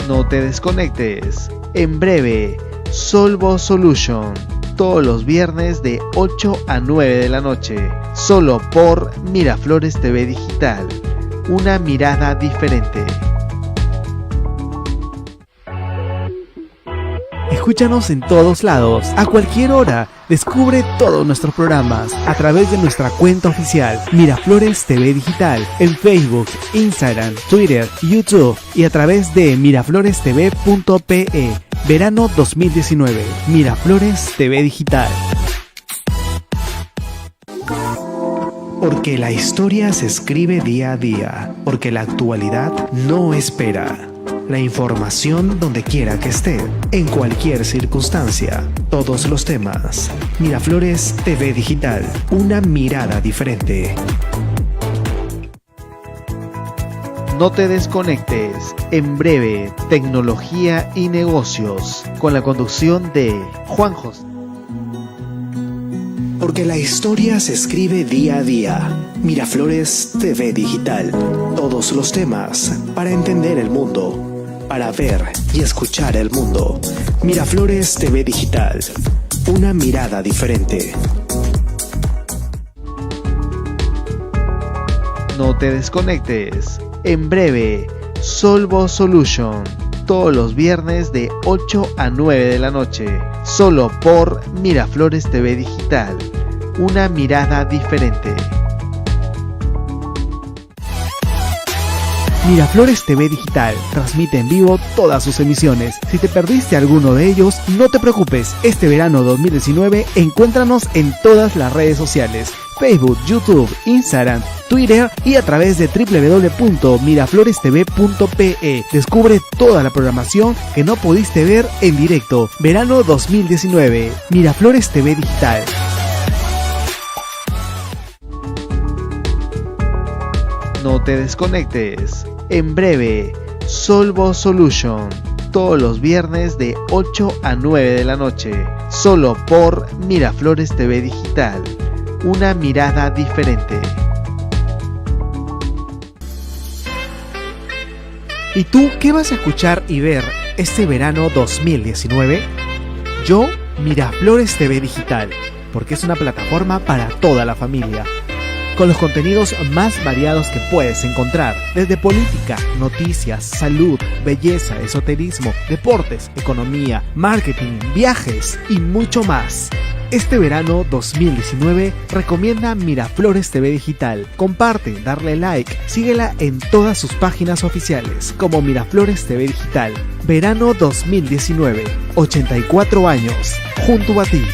No te desconectes. En breve, Solvo Solution. Todos los viernes de 8 a 9 de la noche. Solo por Miraflores TV Digital. Una mirada diferente. Escúchanos en todos lados, a cualquier hora. Descubre todos nuestros programas a través de nuestra cuenta oficial Miraflores TV Digital en Facebook, Instagram, Twitter, YouTube y a través de miraflorestv.pe. Verano 2019. Miraflores TV Digital. Porque la historia se escribe día a día, porque la actualidad no espera. La información donde quiera que esté, en cualquier circunstancia, todos los temas. Miraflores TV Digital, una mirada diferente. No te desconectes. En breve, tecnología y negocios, con la conducción de Juan José. Porque la historia se escribe día a día. Miraflores TV Digital, todos los temas para entender el mundo. Para ver y escuchar el mundo. Miraflores TV Digital. Una mirada diferente. No te desconectes. En breve, Solvo Solution. Todos los viernes de 8 a 9 de la noche. Solo por Miraflores TV Digital. Una mirada diferente. Miraflores TV Digital transmite en vivo todas sus emisiones. Si te perdiste alguno de ellos, no te preocupes. Este verano 2019, encuéntranos en todas las redes sociales: Facebook, YouTube, Instagram, Twitter y a través de www.miraflorestv.pe. Descubre toda la programación que no pudiste ver en directo. Verano 2019. Miraflores TV Digital. No te desconectes. En breve, Solvo Solution. Todos los viernes de 8 a 9 de la noche. Solo por Miraflores TV Digital. Una mirada diferente. ¿Y tú qué vas a escuchar y ver este verano 2019? Yo, Miraflores TV Digital, porque es una plataforma para toda la familia, con los contenidos más variados que puedes encontrar, desde política, noticias, salud, belleza, esoterismo, deportes, economía, marketing, viajes y mucho más. Este verano 2019 recomienda Miraflores TV Digital. Comparte, darle like, síguela en todas sus páginas oficiales como Miraflores TV Digital. Verano 2019, 84 años, junto a ti.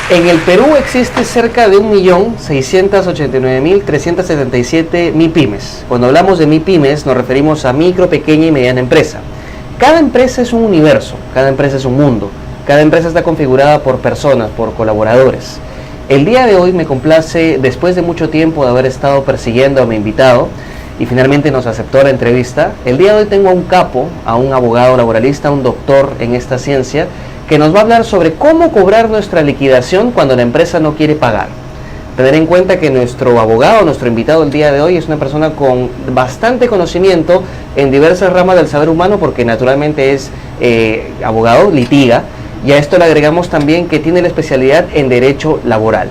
En el Perú existe cerca de 1.689.377 MIPYMES. Cuando hablamos de MIPYMES nos referimos a micro, pequeña y mediana empresa. Cada empresa es un universo, cada empresa es un mundo, cada empresa está configurada por personas, por colaboradores. El día de hoy me complace, después de mucho tiempo de haber estado persiguiendo a mi invitado y finalmente nos aceptó la entrevista, el día de hoy tengo a un capo, a un abogado laboralista, un doctor en esta ciencia, que nos va a hablar sobre cómo cobrar nuestra liquidación cuando la empresa no quiere pagar. Tener en cuenta que nuestro abogado, nuestro invitado el día de hoy es una persona con bastante conocimiento en diversas ramas del saber humano, porque naturalmente es abogado, litiga, y a esto le agregamos también que tiene la especialidad en derecho laboral.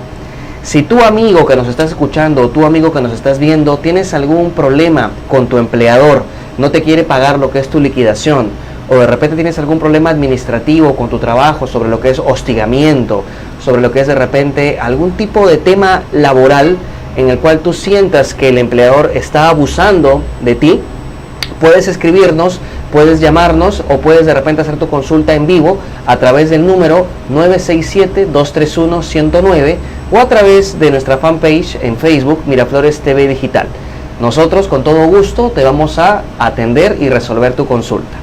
Si tu amigo que nos estás escuchando o tu amigo que nos estás viendo tienes algún problema con tu empleador, no te quiere pagar lo que es tu liquidación, o de repente tienes algún problema administrativo con tu trabajo sobre lo que es hostigamiento, sobre lo que es de repente algún tipo de tema laboral en el cual tú sientas que el empleador está abusando de ti, puedes escribirnos, puedes llamarnos o puedes de repente hacer tu consulta en vivo a través del número 967-231-109 o a través de nuestra fanpage en Facebook Miraflores TV Digital. Nosotros con todo gusto te vamos a atender y resolver tu consulta.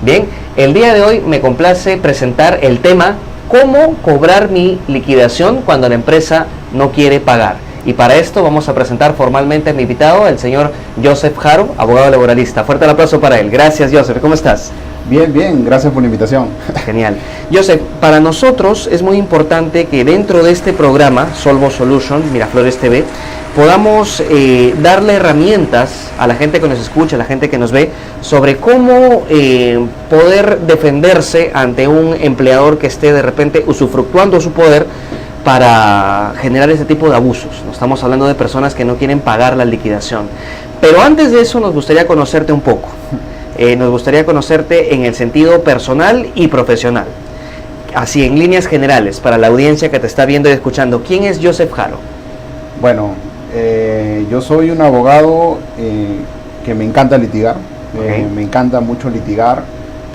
Bien, el día de hoy me complace presentar el tema ¿cómo cobrar mi liquidación cuando la empresa no quiere pagar? Y para esto vamos a presentar formalmente a mi invitado, el señor Joseph Haro, abogado laboralista. Fuerte el aplauso para él. Gracias, Joseph. ¿Cómo estás? Bien, bien, gracias por la invitación. Genial. Joseph, para nosotros es muy importante que dentro de este programa, Solvo Solutions, Miraflores TV, podamos darle herramientas a la gente que nos escucha, a la gente que nos ve, sobre cómo poder defenderse ante un empleador que esté de repente usufructuando su poder para generar ese tipo de abusos. No estamos hablando de personas que no quieren pagar la liquidación. Pero antes de eso nos gustaría conocerte un poco. Nos gustaría conocerte en el sentido personal y profesional. Así, en líneas generales, para la audiencia que te está viendo y escuchando, ¿quién es Joseph Haro? Bueno, yo soy un abogado que me encanta litigar. Okay. Me encanta mucho litigar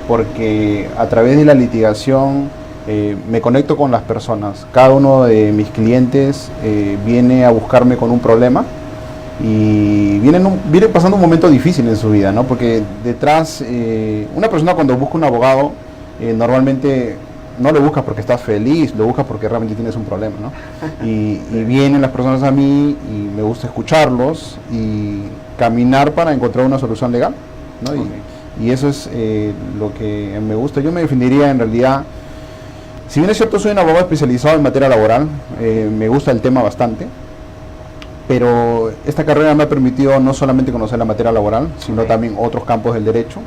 porque a través de la litigación me conecto con las personas. Cada uno de mis clientes viene a buscarme con un problema y viene pasando un momento difícil en su vida, ¿no? Porque detrás, una persona cuando busca un abogado, normalmente no lo buscas porque estás feliz, lo buscas porque realmente tienes un problema, ¿no? Y vienen las personas a mí y me gusta escucharlos y caminar para encontrar una solución legal, ¿no? Okay. Y eso es lo que me gusta. Yo me definiría en realidad, si bien es cierto soy un abogado especializado en materia laboral, me gusta el tema bastante, pero esta carrera me ha permitido no solamente conocer la materia laboral, sino Okay. también otros campos del derecho.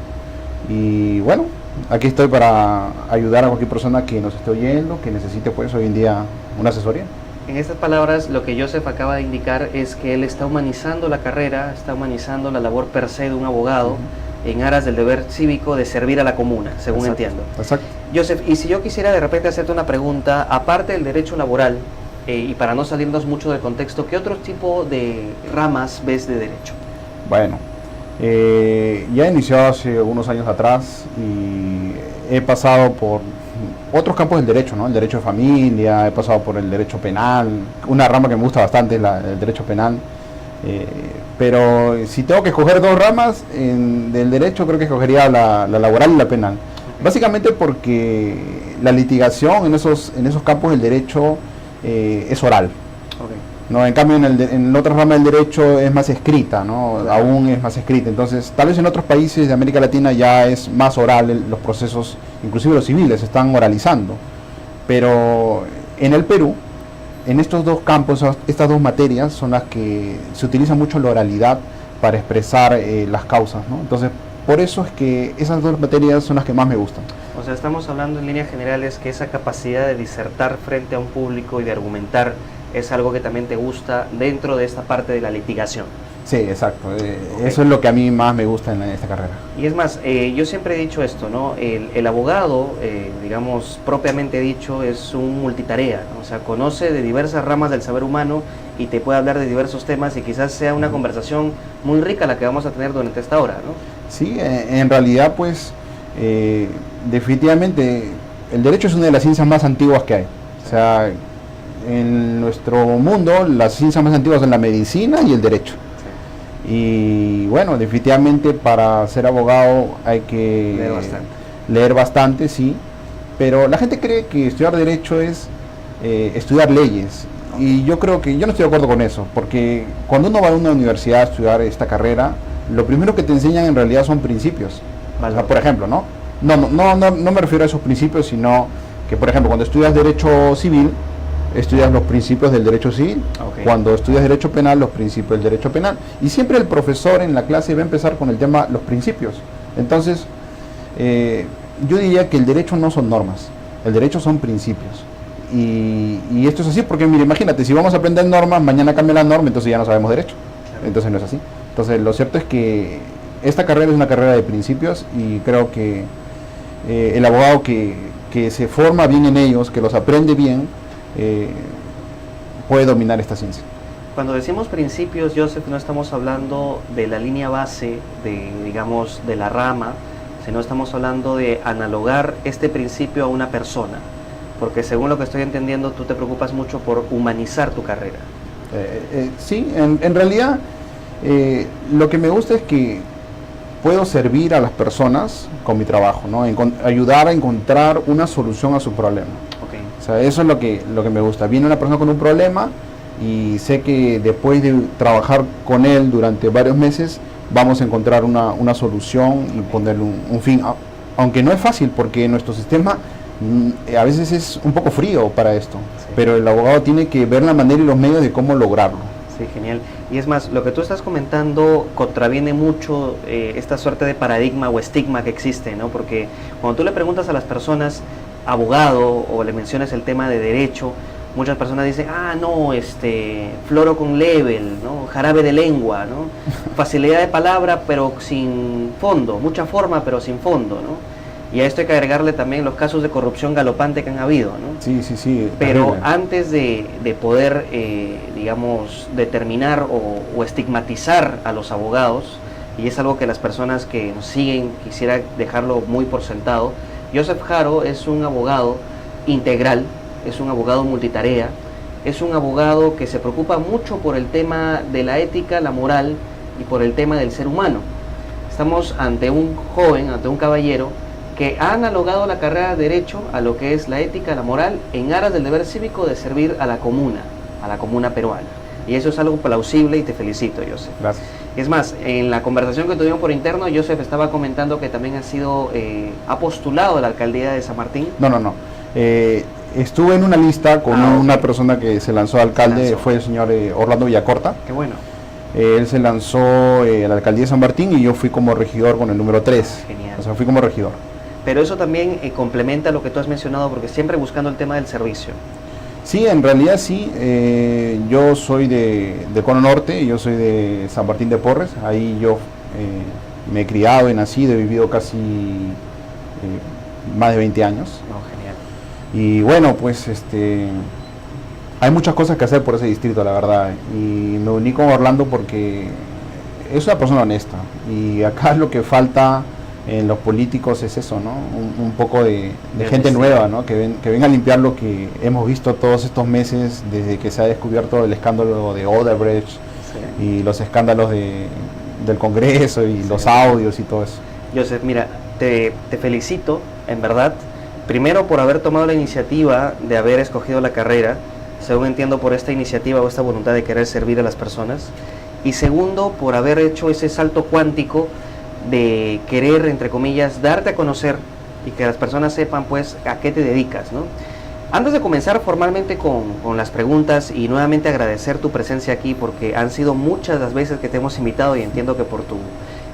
Y bueno, aquí estoy para ayudar a cualquier persona que nos esté oyendo, que necesite pues hoy en día una asesoría. En estas palabras, lo que Joseph acaba de indicar es que él está humanizando la carrera, está humanizando la labor per se de un abogado en aras del deber cívico de servir a la comuna, según Exacto. entiendo. Exacto. Joseph, y si yo quisiera de repente hacerte una pregunta, aparte del derecho laboral, y para no salirnos mucho del contexto, ¿qué otro tipo de ramas ves de derecho? Bueno, ya he iniciado hace unos años atrás y he pasado por otros campos del derecho, ¿no? El derecho de familia, he pasado por el derecho penal, una rama que me gusta bastante es el derecho penal, pero si tengo que escoger dos ramas del derecho, creo que escogería la laboral y la penal. Básicamente porque la litigación en esos campos del derecho es oral. Okay. No, en cambio en otra rama del derecho es más escrita, ¿no? Aún es más escrita. Entonces, tal vez en otros países de América Latina ya es más oral, los procesos, inclusive los civiles, se están oralizando. Pero en el Perú, en estos dos campos, estas dos materias son las que se utiliza mucho la oralidad para expresar las causas, ¿no? Entonces, por eso es que esas dos materias son las que más me gustan. O sea, estamos hablando en líneas generales que esa capacidad de disertar frente a un público y de argumentar es algo que también te gusta dentro de esta parte de la litigación. Sí, exacto. Okay. Eso es lo que a mí más me gusta en esta carrera. Y es más, yo siempre he dicho esto, ¿no? El abogado, digamos, propiamente dicho, es un multitarea, ¿no? O sea, conoce de diversas ramas del saber humano y te puede hablar de diversos temas y quizás sea una conversación muy rica la que vamos a tener durante esta hora, ¿no? Sí, en realidad, pues, definitivamente, el derecho es una de las ciencias más antiguas que hay. O sea, en nuestro mundo, las ciencias más antiguas son la medicina y el derecho. Y bueno, definitivamente para ser abogado hay que leer bastante, sí, pero la gente cree que estudiar derecho es estudiar leyes, y yo creo que yo no estoy de acuerdo con eso, porque cuando uno va a una universidad a estudiar esta carrera, lo primero que te enseñan en realidad son principios. O sea, por ejemplo, ¿no? No me refiero a esos principios, sino que, por ejemplo, cuando estudias derecho civil, estudias los principios del derecho civil. Okay. Cuando estudias derecho penal, los principios del derecho penal. Y siempre el profesor en la clase va a empezar con el tema los principios. Entonces, yo diría que el derecho no son normas, el derecho son principios. Y esto es así porque, mire, imagínate, si vamos a aprender normas, mañana cambia la norma, entonces ya no sabemos derecho. Claro. Entonces no es así. Entonces lo cierto es que esta carrera es una carrera de principios, y creo que el abogado que se forma bien en ellos, que los aprende bien, puede dominar esta ciencia. Cuando decimos principios, Joseph, no estamos hablando de la línea base, digamos, de la rama, sino estamos hablando de analogar este principio a una persona, porque según lo que estoy entendiendo, tú te preocupas mucho por humanizar tu carrera. Sí, en realidad lo que me gusta es que puedo servir a las personas con mi trabajo, ¿no? Ayudar a encontrar una solución a su problema. Okay. O sea, eso es lo que me gusta. Viene una persona con un problema y sé que después de trabajar con él durante varios meses, vamos a encontrar una solución y ponerle un fin a aunque no es fácil porque nuestro sistema a veces es un poco frío para esto, Sí. pero el abogado tiene que ver la manera y los medios de cómo lograrlo. Sí, genial. Y es más, lo que tú estás comentando contraviene mucho esta suerte de paradigma o estigma que existe, ¿no? Porque cuando tú le preguntas a las personas, abogado, o le mencionas el tema de derecho, muchas personas dicen, no, floro con level, ¿no? Jarabe de lengua, ¿no? Facilidad de palabra, pero sin fondo, mucha forma, pero sin fondo, ¿no? Y a esto hay que agregarle también los casos de corrupción galopante que han habido, ¿no? Sí, sí, sí. Pero terrible. antes de poder, digamos, determinar o estigmatizar a los abogados, y es algo que las personas que nos siguen quisiera dejarlo muy por sentado, Joseph Haro es un abogado integral, es un abogado multitarea, es un abogado que se preocupa mucho por el tema de la ética, la moral y por el tema del ser humano. Estamos ante un joven, ante un caballero que ha analogado la carrera de Derecho a lo que es la ética, la moral, en aras del deber cívico de servir a la comuna peruana. Y eso es algo plausible y te felicito, Joseph. Gracias. Es más, en la conversación que tuvimos por interno, Joseph estaba comentando que también ha postulado a la alcaldía de San Martín. No. Estuve en una lista con una persona que se lanzó a alcalde, fue el señor Orlando Villacorta. Qué bueno. Él se lanzó a la alcaldía de San Martín y yo fui como regidor con el número 3. Genial. O sea, fui como regidor. Pero eso también complementa lo que tú has mencionado, porque siempre buscando el tema del servicio. Sí, en realidad sí. Yo soy de Cono Norte, yo soy de San Martín de Porres. Ahí yo me he criado, he nacido, he vivido casi más de 20 años. No, genial. Y bueno, pues hay muchas cosas que hacer por ese distrito, la verdad. Y me uní con Orlando porque es una persona honesta. Y acá lo que falta en los políticos es eso, ¿no? Un poco de gente nueva, ¿no? Que venga a limpiar lo que hemos visto todos estos meses desde que se ha descubierto el escándalo de Odebrecht y los escándalos del Congreso y los audios y todo eso. Joseph, mira, te felicito, en verdad, primero por haber tomado la iniciativa de haber escogido la carrera, según entiendo por esta iniciativa o esta voluntad de querer servir a las personas, y segundo, por haber hecho ese salto cuántico de querer, entre comillas, darte a conocer y que las personas sepan pues a qué te dedicas, ¿no? Antes de comenzar formalmente con las preguntas y nuevamente agradecer tu presencia aquí porque han sido muchas las veces que te hemos invitado y entiendo que por tu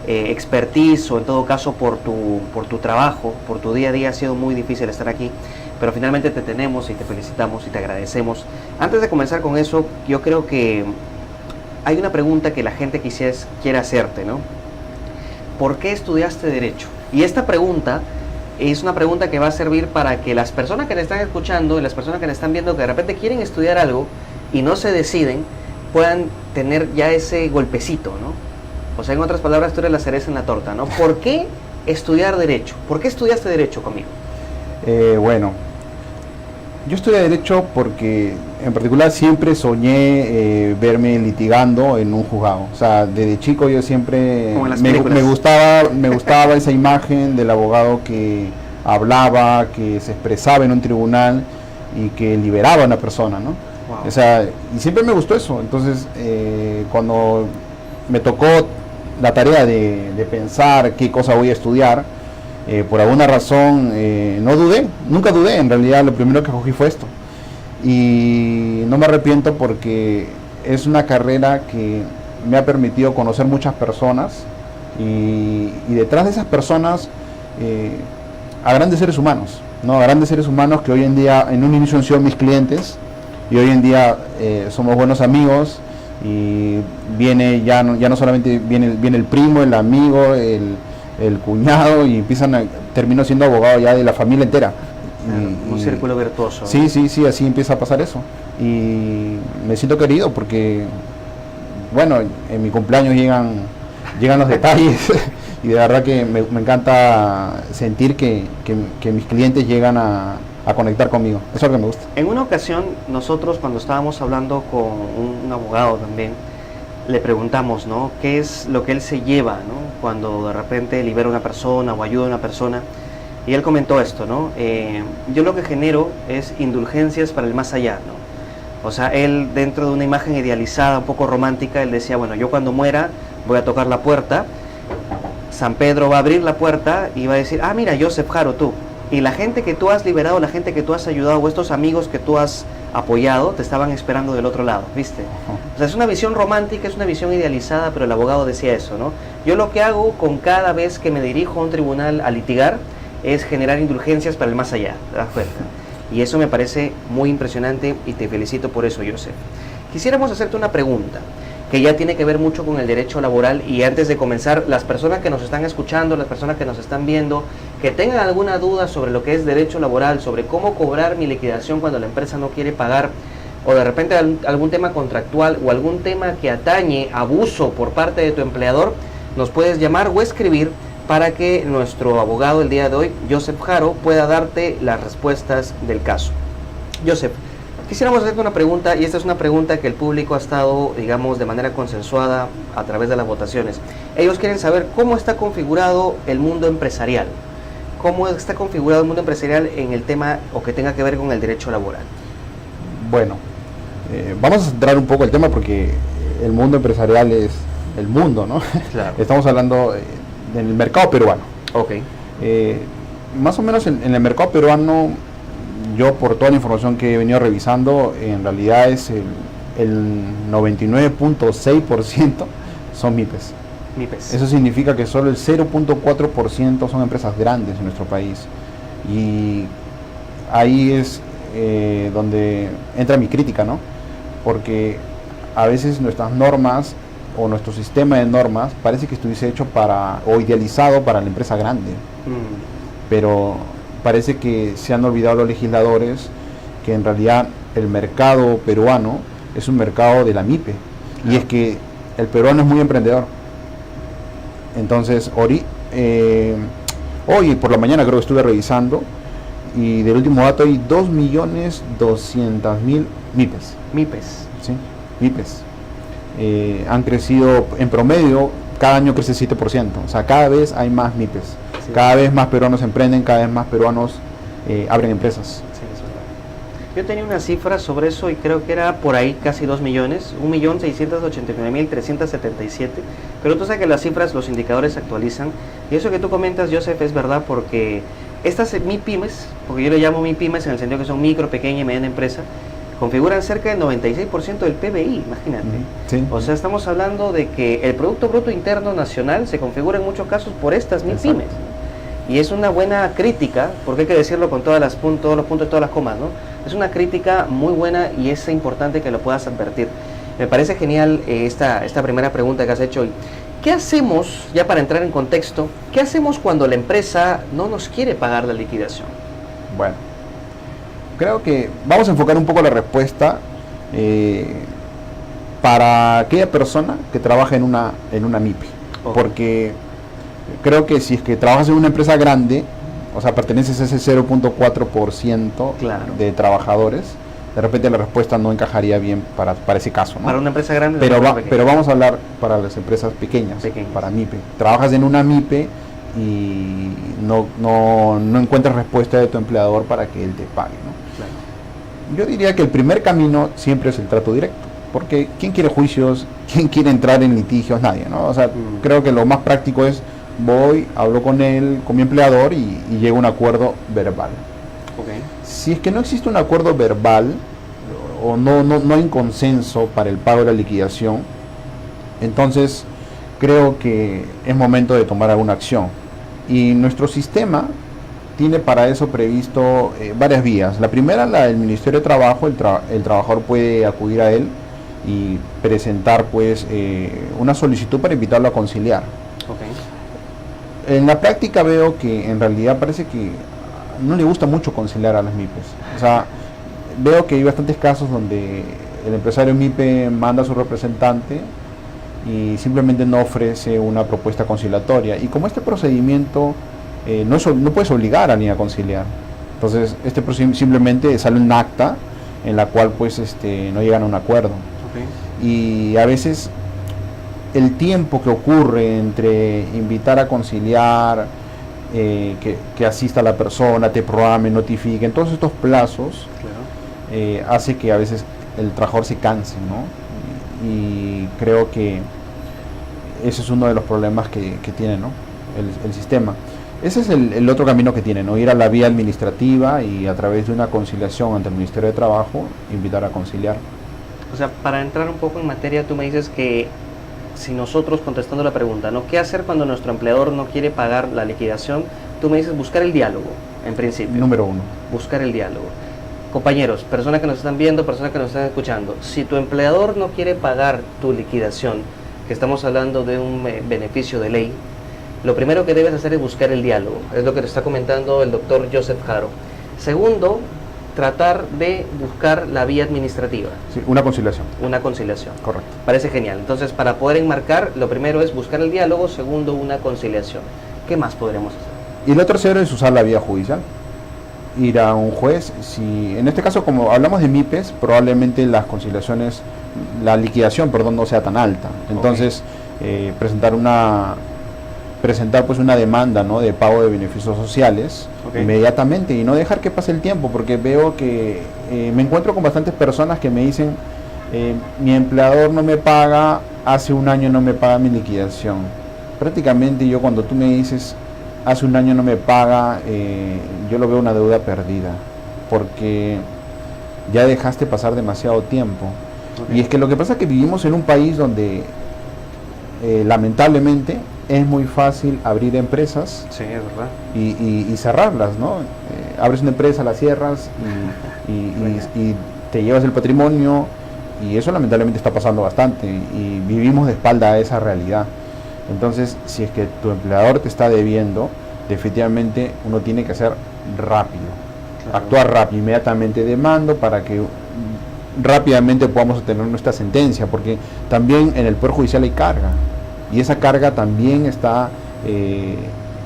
expertise o en todo caso por tu trabajo, por tu día a día ha sido muy difícil estar aquí, pero finalmente te tenemos y te felicitamos y te agradecemos. Antes de comenzar con eso, yo creo que hay una pregunta que la gente quiere hacerte, ¿no? ¿Por qué estudiaste Derecho? Y esta pregunta es una pregunta que va a servir para que las personas que me están escuchando y las personas que me están viendo que de repente quieren estudiar algo y no se deciden, puedan tener ya ese golpecito, ¿no? O sea, en otras palabras, tú eres la cereza en la torta, ¿no? ¿Por qué estudiar Derecho? ¿Por qué estudiaste Derecho conmigo? Bueno, yo estudié Derecho porque en particular siempre soñé verme litigando en un juzgado. O sea, desde chico yo siempre me gustaba esa imagen del abogado que hablaba, que se expresaba en un tribunal y que liberaba a una persona, ¿no? Wow. O sea, y siempre me gustó eso. Entonces, cuando me tocó la tarea de pensar qué cosa voy a estudiar, por alguna razón no dudé, nunca dudé, en realidad lo primero que cogí fue esto. Y no me arrepiento porque es una carrera que me ha permitido conocer muchas personas y detrás de esas personas a grandes seres humanos, ¿no? A grandes seres humanos que hoy en día, en un inicio han sido mis clientes y hoy en día somos buenos amigos y viene ya no solamente viene el primo, el amigo, el cuñado y termino siendo abogado ya de la familia entera. Un círculo virtuoso. Sí, así empieza a pasar eso. Y me siento querido porque, bueno, en mi cumpleaños llegan los detalles y de verdad que me encanta sentir que mis clientes llegan a conectar conmigo. Eso es lo que me gusta. En una ocasión, nosotros cuando estábamos hablando con un abogado también, le preguntamos, ¿no? ¿Qué es lo que él se lleva, ¿no? Cuando de repente libera a una persona o ayuda a una persona? Y él comentó esto, ¿no? Yo lo que genero es indulgencias para el más allá, ¿no? O sea, él dentro de una imagen idealizada, un poco romántica, él decía, bueno, yo cuando muera voy a tocar la puerta San Pedro va a abrir la puerta y va a decir, ah, mira, Joseph Haro, tú. Y la gente que tú has liberado, la gente que tú has ayudado, o estos amigos que tú has apoyado, te estaban esperando del otro lado, ¿viste? O sea, es una visión romántica, es una visión idealizada, pero el abogado decía eso, ¿no? Yo lo que hago con cada vez que me dirijo a un tribunal a litigar es generar indulgencias para el más allá, ¿te das cuenta? Y eso me parece muy impresionante y te felicito por eso, Joseph. Quisiéramos hacerte una pregunta que ya tiene que ver mucho con el derecho laboral, y antes de comenzar, las personas que nos están escuchando, las personas que nos están viendo, que tengan alguna duda sobre lo que es derecho laboral, sobre cómo cobrar mi liquidación cuando la empresa no quiere pagar, o de repente algún tema contractual o algún tema que atañe abuso por parte de tu empleador, nos puedes llamar o escribir para que nuestro abogado el día de hoy, Joseph Haro, pueda darte las respuestas del caso. Joseph, quisiéramos hacerte una pregunta, y esta es una pregunta que el público ha estado, digamos, de manera consensuada a través de las votaciones. Ellos quieren saber cómo está configurado el mundo empresarial. ¿Cómo está configurado el mundo empresarial en el tema o que tenga que ver con el derecho laboral? Bueno, vamos a centrar un poco el tema porque el mundo empresarial es el mundo, ¿no? Claro. Estamos hablando del mercado peruano. Ok. Más o menos en el mercado peruano, yo por toda la información que he venido revisando, en realidad es el 99.6% son MIPES. MIPES. Eso significa que solo el 0.4% son empresas grandes en nuestro país. Y ahí es donde entra mi crítica, ¿no? Porque a veces nuestras normas o nuestro sistema de normas parece que estuviese hecho o idealizado para la empresa grande. Pero parece que se han olvidado los legisladores que en realidad el mercado peruano es un mercado de la MIPE. Claro. Y es que el peruano es muy emprendedor. Entonces, hoy por la mañana creo que estuve revisando, y del último dato hay 2.200.000 MIPES. MIPES. Sí, MIPES. Han crecido en promedio, cada año crece 7%. O sea, cada vez hay más MIPES. Sí. Cada vez más peruanos emprenden, cada vez más peruanos abren empresas. Sí, eso es verdad. Yo tenía una cifra sobre eso y creo que era por ahí casi 2 millones, 1.689.377, pero tú sabes que las cifras, los indicadores se actualizan, y eso que tú comentas, Joseph, es verdad, porque estas MIPYMES, porque yo le llamo MIPYMES en el sentido que son micro, pequeña y mediana empresa, configuran cerca del 96% del PBI, imagínate. Sí. O sea, estamos hablando de que el Producto Bruto Interno Nacional se configura en muchos casos por estas MIPYMES. Y es una buena crítica, porque hay que decirlo con todos los puntos, todas las comas, ¿no? Es una crítica muy buena y es importante que lo puedas advertir. Me parece genial esta primera pregunta que has hecho hoy. ¿Qué hacemos, ya para entrar en contexto, qué hacemos cuando la empresa no nos quiere pagar la liquidación? Bueno, creo que vamos a enfocar un poco la respuesta para aquella persona que trabaja en una MIPE. Okay. Porque creo que si es que trabajas en una empresa grande, o sea, perteneces a ese 0.4% claro. de trabajadores, de repente la respuesta no encajaría bien para ese caso, ¿no? Para una empresa grande. Pero vamos a hablar para las empresas pequeñas, para MIPE. Trabajas en una MIPE y no encuentras respuesta de tu empleador para que él te pague, ¿no? Claro. Yo diría que el primer camino siempre es el trato directo, porque ¿quién quiere juicios? ¿Quién quiere entrar en litigios? Nadie, ¿no? O sea, creo que lo más práctico es voy, hablo con él, con mi empleador y llego a un acuerdo verbal. Okay. Si es que no existe un acuerdo verbal o no hay un consenso para el pago de la liquidación, entonces creo que es momento de tomar alguna acción. Y nuestro sistema tiene para eso previsto varias vías. La primera, la del Ministerio de Trabajo. El trabajador puede acudir a él y presentar pues una solicitud para invitarlo a conciliar. Okay. En la práctica veo que en realidad parece que no le gusta mucho conciliar a las MIPES. O sea, veo que hay bastantes casos donde el empresario MIPE manda a su representante y simplemente no ofrece una propuesta conciliatoria. Y como este procedimiento no puedes obligar a alguien a conciliar, entonces este procedimiento simplemente sale un acta en la cual pues no llegan a un acuerdo. Okay. Y a veces el tiempo que ocurre entre invitar a conciliar, que asista a la persona, te programe, notifique, en todos estos plazos, claro. Hace que a veces el trabajador se canse, ¿no? Y creo que ese es uno de los problemas que tiene, ¿no? el sistema. Ese es el otro camino que tiene, ¿no? Ir a la vía administrativa y a través de una conciliación ante el Ministerio de Trabajo, invitar a conciliar. O sea, para entrar un poco en materia, tú me dices que si nosotros, contestando la pregunta, ¿no? ¿Qué hacer cuando nuestro empleador no quiere pagar la liquidación? Tú me dices buscar el diálogo, en principio. Número 1. Buscar el diálogo. Compañeros, personas que nos están viendo, personas que nos están escuchando, si tu empleador no quiere pagar tu liquidación, que estamos hablando de un beneficio de ley, lo primero que debes hacer es buscar el diálogo. Es lo que te está comentando el doctor Joseph Haro. Segundo, tratar de buscar la vía administrativa. Sí, una conciliación. Una conciliación. Correcto. Parece genial. Entonces, para poder enmarcar, lo primero es buscar el diálogo, segundo, una conciliación. ¿Qué más podremos hacer? Y lo tercero es usar la vía judicial. Ir a un juez. Si en este caso, como hablamos de MIPES, probablemente las conciliaciones, la liquidación, perdón, no sea tan alta. Entonces, presentar pues una demanda, ¿no?, de pago de beneficios sociales inmediatamente y no dejar que pase el tiempo, porque veo que me encuentro con bastantes personas que me dicen mi empleador no me paga, hace un año no me paga mi liquidación. Prácticamente yo, cuando tú me dices hace un año no me paga, yo lo veo una deuda perdida, porque ya dejaste pasar demasiado tiempo. Y es que lo que pasa es que vivimos en un país donde lamentablemente es muy fácil abrir empresas, sí, es verdad, y cerrarlas, ¿no? Abres una empresa, la cierras y te llevas el patrimonio, y eso lamentablemente está pasando bastante y vivimos de espalda a esa realidad. Entonces, si es que tu empleador te está debiendo, definitivamente uno tiene que ser rápido, actuar rápido, inmediatamente demando para que rápidamente podamos obtener nuestra sentencia, porque también en el Poder Judicial hay carga, y esa carga también está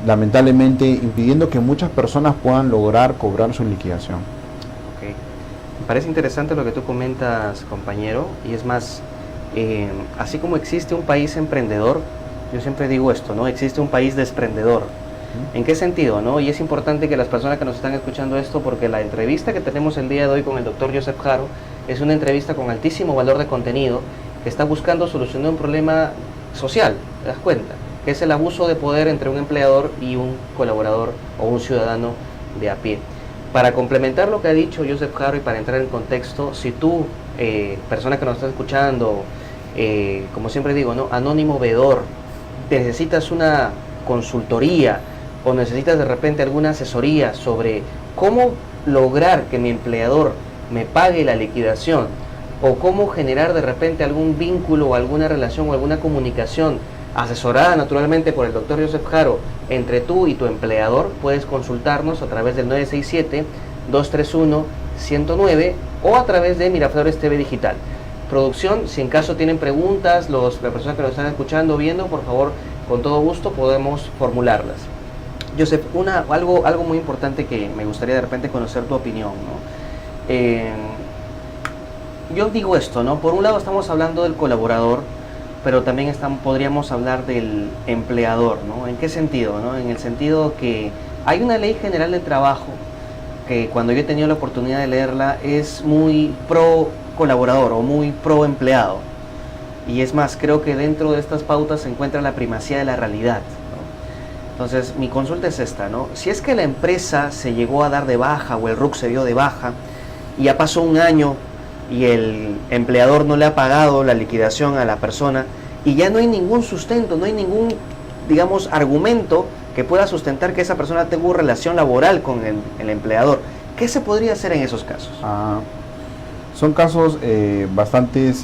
lamentablemente impidiendo que muchas personas puedan lograr cobrar su liquidación. Okay. Me parece interesante lo que tú comentas, compañero, y es más, así como existe un país emprendedor, yo siempre digo esto, ¿no? Existe un país desprendedor. ¿En qué sentido, no? Y es importante que las personas que nos están escuchando esto, porque la entrevista que tenemos el día de hoy con el doctor Joseph Haro es una entrevista con altísimo valor de contenido, que está buscando solucionar un problema social, ¿te das cuenta? Que es el abuso de poder entre un empleador y un colaborador o un ciudadano de a pie. Para complementar lo que ha dicho Joseph Haro y para entrar en contexto, si tú, persona que nos está escuchando, como siempre digo, ¿no?, anónimo veedor, necesitas una consultoría o necesitas de repente alguna asesoría sobre cómo lograr que mi empleador me pague la liquidación, o cómo generar de repente algún vínculo o alguna relación o alguna comunicación asesorada naturalmente por el doctor Joseph Haro entre tú y tu empleador, puedes consultarnos a través del 967-231-109 o a través de Miraflores TV Digital. Producción, si en caso tienen preguntas, las personas que nos están escuchando o viendo, por favor, con todo gusto podemos formularlas. Joseph, algo muy importante que me gustaría de repente conocer tu opinión, ¿no? Yo digo esto, ¿no? Por un lado estamos hablando del colaborador, pero también podríamos hablar del empleador, ¿no? ¿En qué sentido, no? En el sentido que hay una ley general del trabajo que cuando yo he tenido la oportunidad de leerla es muy pro colaborador o muy pro empleado, y es más, creo que dentro de estas pautas se encuentra la primacía de la realidad, ¿no? Entonces mi consulta es esta, ¿no? Si es que la empresa se llegó a dar de baja o el RUC se dio de baja y ya pasó un año y el empleador no le ha pagado la liquidación a la persona y ya no hay ningún sustento, no hay ningún, digamos, argumento que pueda sustentar que esa persona tenga una relación laboral con el empleador, ¿qué se podría hacer en esos casos? Son casos bastante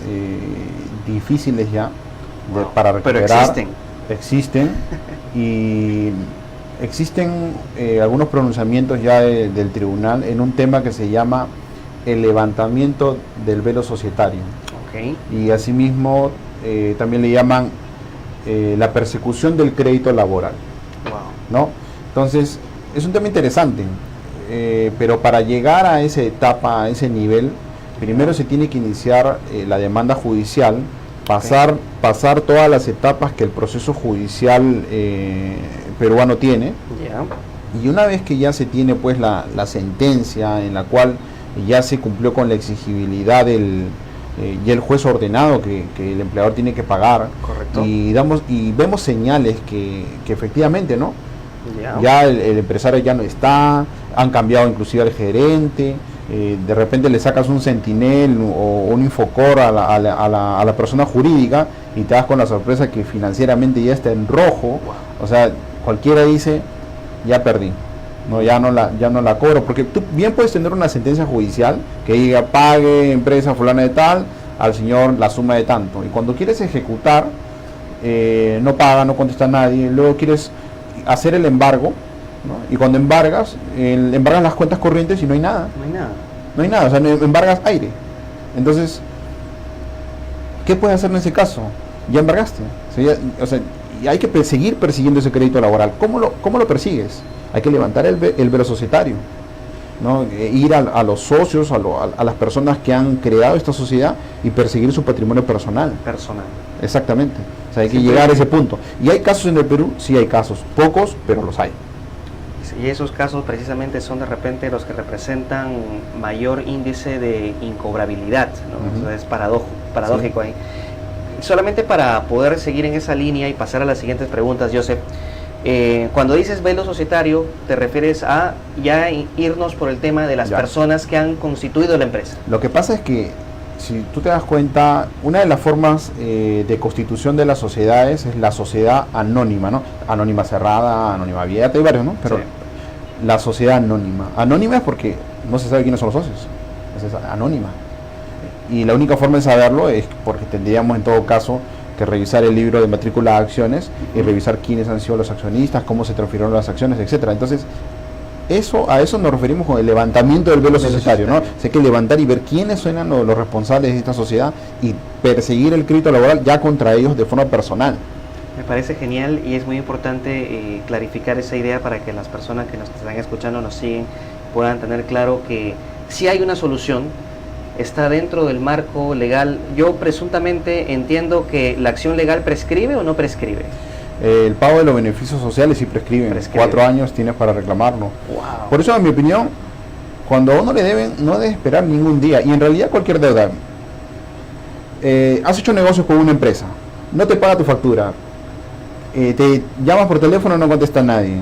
difíciles ya para recuperar. Pero existen y existen algunos pronunciamientos ya del tribunal en un tema que se llama el levantamiento del velo societario. Okay. Y asimismo también le llaman la persecución del crédito laboral. Wow. ¿No? Entonces es un tema interesante, pero para llegar a esa etapa, a ese nivel, primero se tiene que iniciar la demanda judicial, pasar todas las etapas que el proceso judicial peruano tiene. Yeah. Y una vez que ya se tiene pues la sentencia en la cual ya se cumplió con la exigibilidad y el juez ordenado que el empleador tiene que pagar, correcto, Correcto. Y vemos señales que efectivamente, ¿no? Ya. Ya el empresario ya no está, han cambiado inclusive al gerente, de repente le sacas un sentinel o un infocor a la persona jurídica y te das con la sorpresa que financieramente ya está en rojo. O sea, cualquiera dice, ya perdí, no, ya no la cobro, porque tú bien puedes tener una sentencia judicial que diga pague empresa fulana de tal al señor la suma de tanto, y cuando quieres ejecutar no paga, no contesta a nadie, luego quieres hacer el embargo, ¿no? Y cuando embargas las cuentas corrientes y no hay nada. No hay nada, o sea, embargas aire. Entonces, ¿qué puedes hacer en ese caso? Ya embargaste. O sea, y hay que seguir persiguiendo ese crédito laboral. ¿Cómo lo persigues? Hay que levantar el velo societario, ¿no? Ir a los socios, a las personas que han creado esta sociedad y perseguir su patrimonio personal. Exactamente. O sea, hay que llegar a ese punto. ¿Y hay casos en el Perú? Sí hay casos. Pocos, pero los hay. Y esos casos precisamente son de repente los que representan mayor índice de incobrabilidad, ¿no? Entonces es paradójico ahí. Solamente para poder seguir en esa línea y pasar a las siguientes preguntas, Joseph, cuando dices velo societario, te refieres a ya irnos por el tema de las personas que han constituido la empresa. Lo que pasa es que, si tú te das cuenta, una de las formas de constitución de las sociedades es la sociedad anónima, ¿no? Anónima cerrada, anónima abierta, hay varios, ¿no? Pero la sociedad anónima. Anónima es porque no se sabe quiénes son los socios. Es anónima. Y la única forma de saberlo es porque tendríamos en todo caso que revisar el libro de matrícula de acciones y revisar quiénes han sido los accionistas, cómo se transfirieron las acciones, etcétera. Entonces, a eso nos referimos con el levantamiento del velo societario, ¿no? O sea, hay que levantar y ver quiénes son los responsables de esta sociedad y perseguir el crédito laboral ya contra ellos de forma personal. Me parece genial y es muy importante clarificar esa idea para que las personas que nos están escuchando, nos siguen, puedan tener claro que si hay una solución, está dentro del marco legal. Yo presuntamente entiendo que la acción legal prescribe o no prescribe. El pago de los beneficios sociales sí prescriben. 4 años tienes para reclamarlo. Wow. Por eso, en mi opinión, cuando a uno le deben, no debe esperar ningún día. Y en realidad cualquier deuda. Has hecho negocios con una empresa, no te paga tu factura, te llamas por teléfono, no contesta nadie,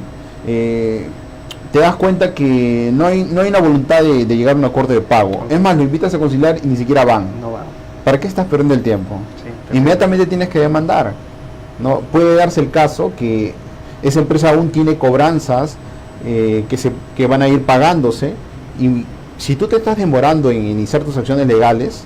te das cuenta que no hay una voluntad de llegar a un acuerdo de pago. Es más, lo invitas a conciliar y ni siquiera van. No van. ¿Para qué estás perdiendo el tiempo? Sí, inmediatamente tienes que demandar. No puede darse el caso que esa empresa aún tiene cobranzas que van a ir pagándose, y si tú te estás demorando en iniciar tus acciones legales,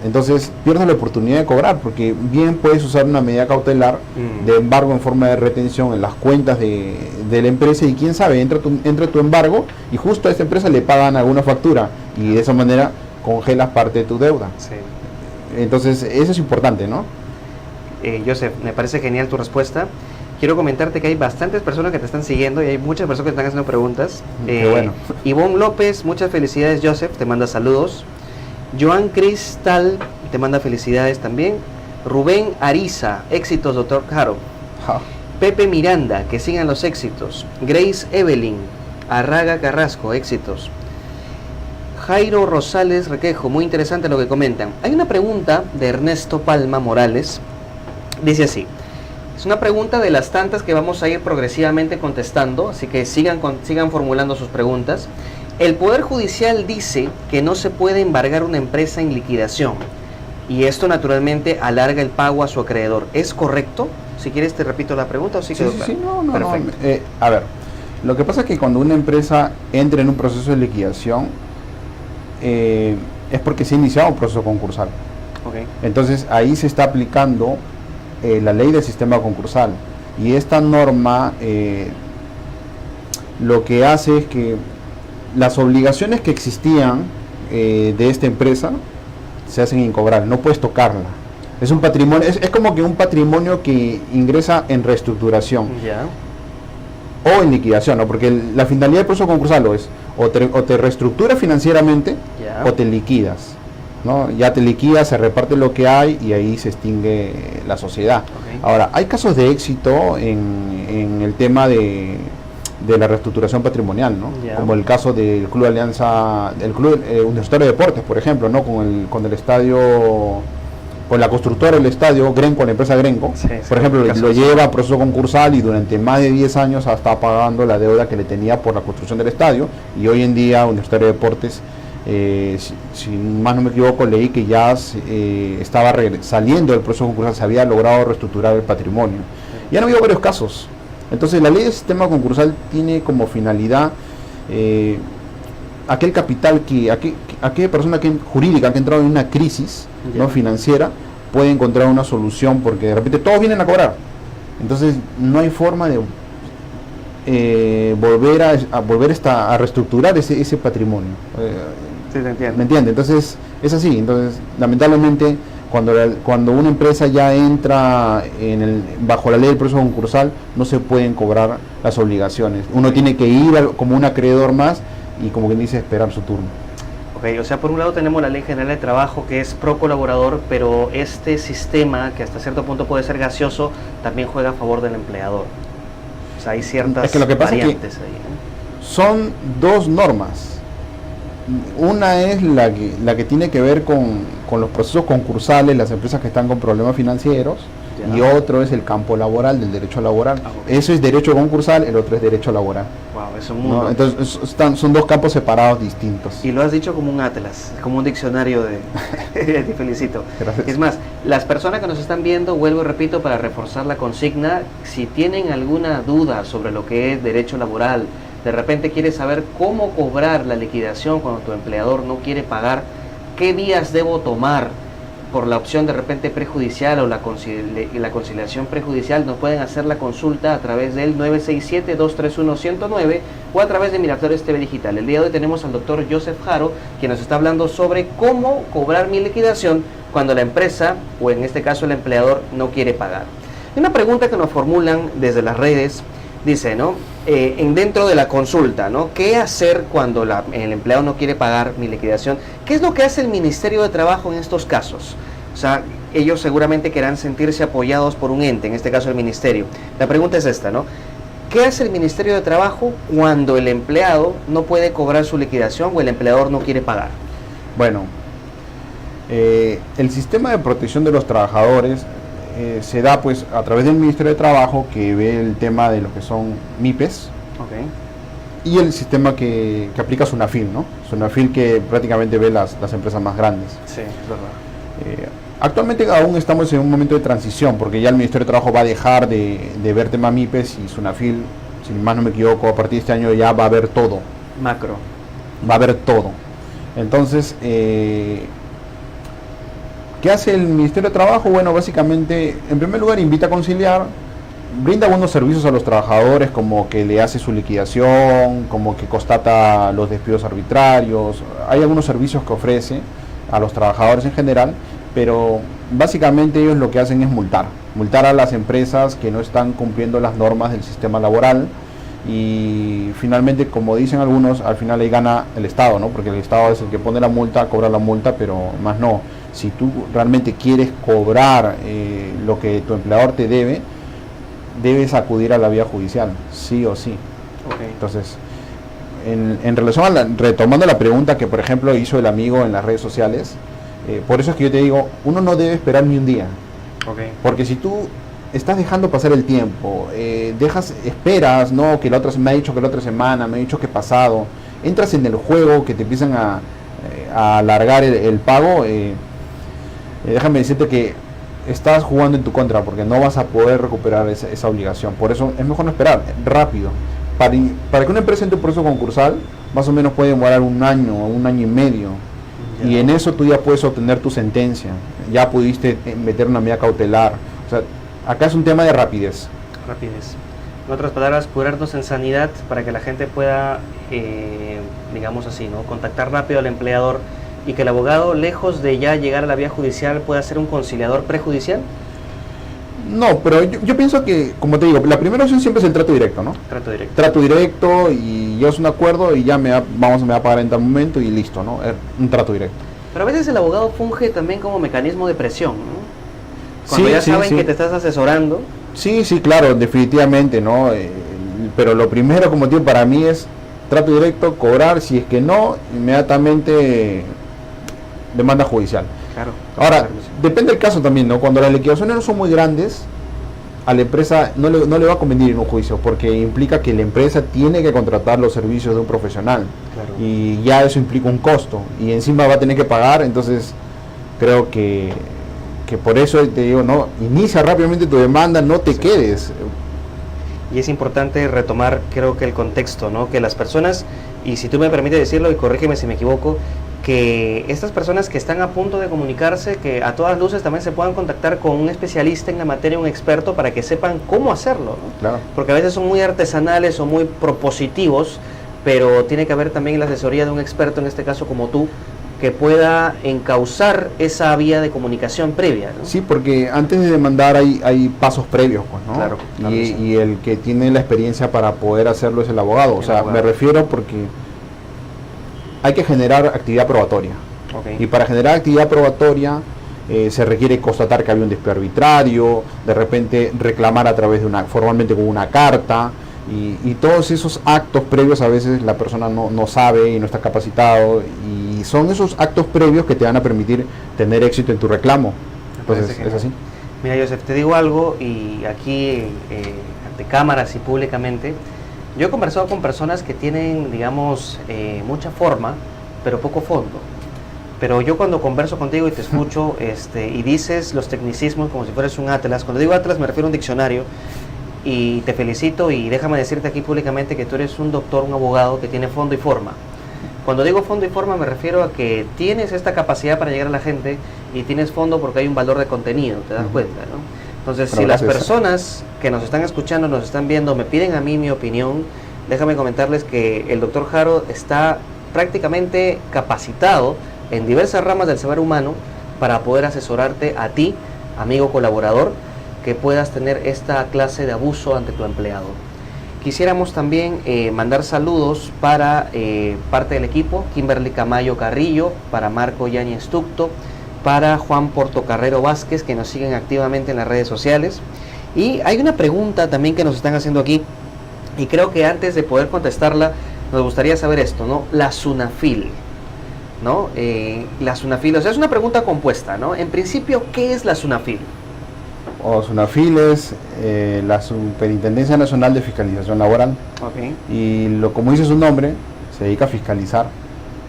entonces pierdes la oportunidad de cobrar, porque bien puedes usar una medida cautelar de embargo en forma de retención en las cuentas de la empresa, y quién sabe, entra tu embargo y justo a esta empresa le pagan alguna factura y de esa manera congelas parte de tu deuda. Sí. Entonces eso es importante, ¿no? Joseph, me parece genial tu respuesta. Quiero comentarte que hay bastantes personas que te están siguiendo y hay muchas personas que te están haciendo preguntas. Qué bueno. Ivonne López, muchas felicidades, Joseph, te manda saludos. Joan Cristal te manda felicidades también. Rubén Ariza, éxitos, doctor Caro. Pepe Miranda, que sigan los éxitos. Grace Evelyn Arraga Carrasco, éxitos. Jairo Rosales Requejo, muy interesante lo que comentan. Hay una pregunta de Ernesto Palma Morales. Dice así: es una pregunta de las tantas que vamos a ir progresivamente contestando, así que sigan formulando sus preguntas. El Poder Judicial dice que no se puede embargar una empresa en liquidación, y esto naturalmente alarga el pago a su acreedor. ¿Es correcto? Si quieres te repito la pregunta o sí quedó claro. Sí, no. Perfecto. A ver, lo que pasa es que cuando una empresa entra en un proceso de liquidación, es porque se ha iniciado un proceso concursal. Okay. Entonces ahí se está aplicando la ley del sistema concursal, y esta norma lo que hace es que las obligaciones que existían de esta empresa se hacen incobrables, no puedes tocarla. Es un patrimonio, es como que un patrimonio que ingresa en reestructuración o en liquidación, ¿no? Porque la finalidad del proceso concursal es o te reestructuras financieramente o te liquidas, ¿no? Ya te liquidas, se reparte lo que hay y ahí se extingue la sociedad. Okay. Ahora, hay casos de éxito en el tema de la reestructuración patrimonial, ¿no? Como el caso del Club Alianza, el Club Universitario de Deportes, por ejemplo, ¿no? Con el estadio con la constructora del estadio, Grenco, la empresa Grenco, Sí, por ejemplo, caso lo sí. lleva a proceso concursal y durante más de 10 años está pagando la deuda que le tenía por la construcción del estadio, y hoy en día Universitario de Deportes, si más no me equivoco, leí que ya estaba saliendo del proceso concursal, se había logrado reestructurar el patrimonio. Y han habido varios casos. Entonces la ley de sistema concursal tiene como finalidad aquel capital aquella persona jurídica que ha entrado en una crisis, ¿no?, financiera, puede encontrar una solución, porque de repente todos vienen a cobrar. Entonces no hay forma de volver a reestructurar ese patrimonio. Sí, te entiendo. ¿Me entiende? Entonces es así. Entonces, lamentablemente, cuando una empresa ya entra bajo la ley del proceso concursal, no se pueden cobrar las obligaciones. Uno tiene que ir como un acreedor más y, como quien dice, esperar su turno. Ok, o sea, por un lado tenemos la Ley General de Trabajo, que es pro colaborador, pero este sistema, que hasta cierto punto puede ser gaseoso, también juega a favor del empleador. O sea, hay ciertas Es que lo que pasa variantes es que ahí, ¿no? son dos normas. Una es la que tiene que ver con los procesos concursales, las empresas que están con problemas financieros, Ya. y otro es el campo laboral, del derecho laboral. Ah, ok. Eso es derecho concursal, el otro es derecho laboral. Wow, es un ¿No? mundo. Entonces son dos campos separados distintos. Y lo has dicho como un atlas, como un diccionario de... Te felicito. Gracias. Es más, las personas que nos están viendo, vuelvo y repito para reforzar la consigna, si tienen alguna duda sobre lo que es derecho laboral, de repente quieres saber cómo cobrar la liquidación cuando tu empleador no quiere pagar, qué vías debo tomar por la opción de repente prejudicial o la conciliación prejudicial, nos pueden hacer la consulta a través del 967-231-109 o a través de Miraflores TV Digital. El día de hoy tenemos al doctor Joseph Haro, quien nos está hablando sobre cómo cobrar mi liquidación cuando la empresa, o en este caso el empleador, no quiere pagar. Una pregunta que nos formulan desde las redes, dice, ¿no? Dentro de la consulta, ¿no? ¿Qué hacer cuando el empleado no quiere pagar mi liquidación? ¿Qué es lo que hace el Ministerio de Trabajo en estos casos? O sea, ellos seguramente querrán sentirse apoyados por un ente, en este caso el Ministerio. La pregunta es esta, ¿no? ¿Qué hace el Ministerio de Trabajo cuando el empleado no puede cobrar su liquidación o el empleador no quiere pagar? Bueno, el sistema de protección de los trabajadores se da pues a través del Ministerio de Trabajo, que ve el tema de lo que son MIPES, Ok. y el sistema que aplica Sunafil, ¿no? Sunafil, que prácticamente ve las empresas más grandes. Sí, es verdad. Actualmente aún estamos en un momento de transición, porque ya el Ministerio de Trabajo va a dejar de ver tema MIPES, y Sunafil, si más no me equivoco, a partir de este año ya va a haber todo. Macro. Va a haber todo. Entonces, ¿qué hace el Ministerio de Trabajo? Bueno, básicamente, en primer lugar, invita a conciliar, brinda buenos servicios a los trabajadores, como que le hace su liquidación, como que constata los despidos arbitrarios. Hay algunos servicios que ofrece a los trabajadores en general, pero básicamente ellos lo que hacen es multar a las empresas que no están cumpliendo las normas del sistema laboral. Y finalmente, como dicen algunos, al final ahí gana el Estado, ¿no? Porque el Estado es el que pone la multa, cobra la multa, pero más no. Si tú realmente quieres cobrar lo que tu empleador te debe, debes acudir a la vía judicial, sí o sí. Okay. Entonces, en relación retomando la pregunta que, por ejemplo, hizo el amigo en las redes sociales, por eso es que yo te digo, uno no debe esperar ni un día. Okay. Porque si tú estás dejando pasar el tiempo, esperas, ¿no? Que me ha dicho que la otra semana, me ha dicho que pasado, entras en el juego, que te empiezan a alargar el pago, déjame decirte que estás jugando en tu contra, porque no vas a poder recuperar esa obligación. Por eso es mejor no esperar, rápido. Para que una empresa entre un proceso concursal, más o menos puede demorar un año o un año y medio. Ya. Y en eso tú ya puedes obtener tu sentencia, ya pudiste meter una medida cautelar. O sea, acá es un tema de rapidez. Rapidez. En otras palabras, curarnos en sanidad para que la gente pueda, digamos así, ¿no? Contactar rápido al empleador, y que el abogado, lejos de ya llegar a la vía judicial, pueda ser un conciliador prejudicial. No, pero yo pienso que, como te digo, la primera opción siempre es el trato directo, ¿no? Trato directo. Trato directo, y ya es un acuerdo, y ya me va a pagar en tal momento y listo, ¿no? Un trato directo. Pero a veces el abogado funge también como mecanismo de presión, ¿no? Cuando Sí, ya sí, saben sí. que te estás asesorando. Sí, claro, definitivamente, ¿no? Pero lo primero, como digo, para mí es trato directo, cobrar. Si es que no, inmediatamente demanda judicial. Claro. Ahora, Claro que sí. depende del caso también, ¿no? Cuando las liquidaciones no son muy grandes, a la empresa no le va a convenir ir a un juicio, porque implica que la empresa tiene que contratar los servicios de un profesional. Claro. Y ya eso implica un costo. Y encima va a tener que pagar, entonces creo que por eso te digo, no, inicia rápidamente tu demanda, no te quedes. Y es importante retomar, creo que el contexto, ¿no? Que las personas, y si tú me permites decirlo, y corrígeme si me equivoco, que estas personas que están a punto de comunicarse, que a todas luces también se puedan contactar con un especialista en la materia, un experto, para que sepan cómo hacerlo, ¿no? Claro. Porque a veces son muy artesanales o muy propositivos, pero tiene que haber también la asesoría de un experto, en este caso como tú, que pueda encauzar esa vía de comunicación previa, ¿no? Sí, porque antes de demandar hay pasos previos, pues, ¿no? Claro, claro que sí. Y el que tiene la experiencia para poder hacerlo es el abogado. O El sea, abogado. me refiero porque hay que generar actividad probatoria. Ok. Y para generar actividad probatoria se requiere constatar que había un despido arbitrario, de repente reclamar a través de formalmente con una carta, y todos esos actos previos a veces la persona no sabe y no está capacitado, y son esos actos previos que te van a permitir tener éxito en tu reclamo. Entonces, es así. Mira, Joseph, te digo algo, y aquí ante cámaras y públicamente, yo he conversado con personas que tienen, digamos, mucha forma, pero poco fondo. Pero yo cuando converso contigo y te escucho y dices los tecnicismos como si fueras un atlas, cuando digo atlas me refiero a un diccionario, y te felicito, y déjame decirte aquí públicamente que tú eres un doctor, un abogado que tiene fondo y forma. Cuando digo fondo y forma me refiero a que tienes esta capacidad para llegar a la gente, y tienes fondo porque hay un valor de contenido, te das cuenta, ¿no? Entonces, Pero si las gracias. personas que nos están escuchando, nos están viendo, me piden a mí mi opinión, déjame comentarles que el doctor Jaro está prácticamente capacitado en diversas ramas del saber humano para poder asesorarte a ti, amigo colaborador, que puedas tener esta clase de abuso ante tu empleado. Quisiéramos también mandar saludos para parte del equipo, Kimberly Camayo Carrillo, para Marco Yáñez Tucto, para Juan Portocarrero Vázquez, que nos siguen activamente en las redes sociales. Y hay una pregunta también que nos están haciendo aquí, y creo que antes de poder contestarla, nos gustaría saber esto, ¿no? La SUNAFIL, ¿no? La SUNAFIL, o sea, es una pregunta compuesta, ¿no? En principio, ¿qué es la SUNAFIL? O SUNAFIL es la Superintendencia Nacional de Fiscalización Laboral, Ok, y como dice su nombre, se dedica a fiscalizar,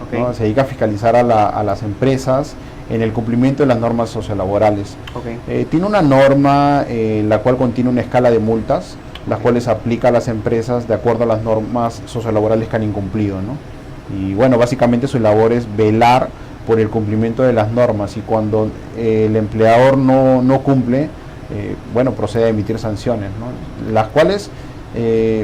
ok, ¿no? Se dedica a fiscalizar a las empresas en el cumplimiento de las normas sociolaborales. ok. Tiene una norma la cual contiene una escala de multas, las cuales aplica a las empresas de acuerdo a las normas sociolaborales que han incumplido, ¿no? Y bueno, básicamente su labor es velar por el cumplimiento de las normas, y cuando el empleador no cumple, bueno, procede a emitir sanciones, ¿no? Las cuales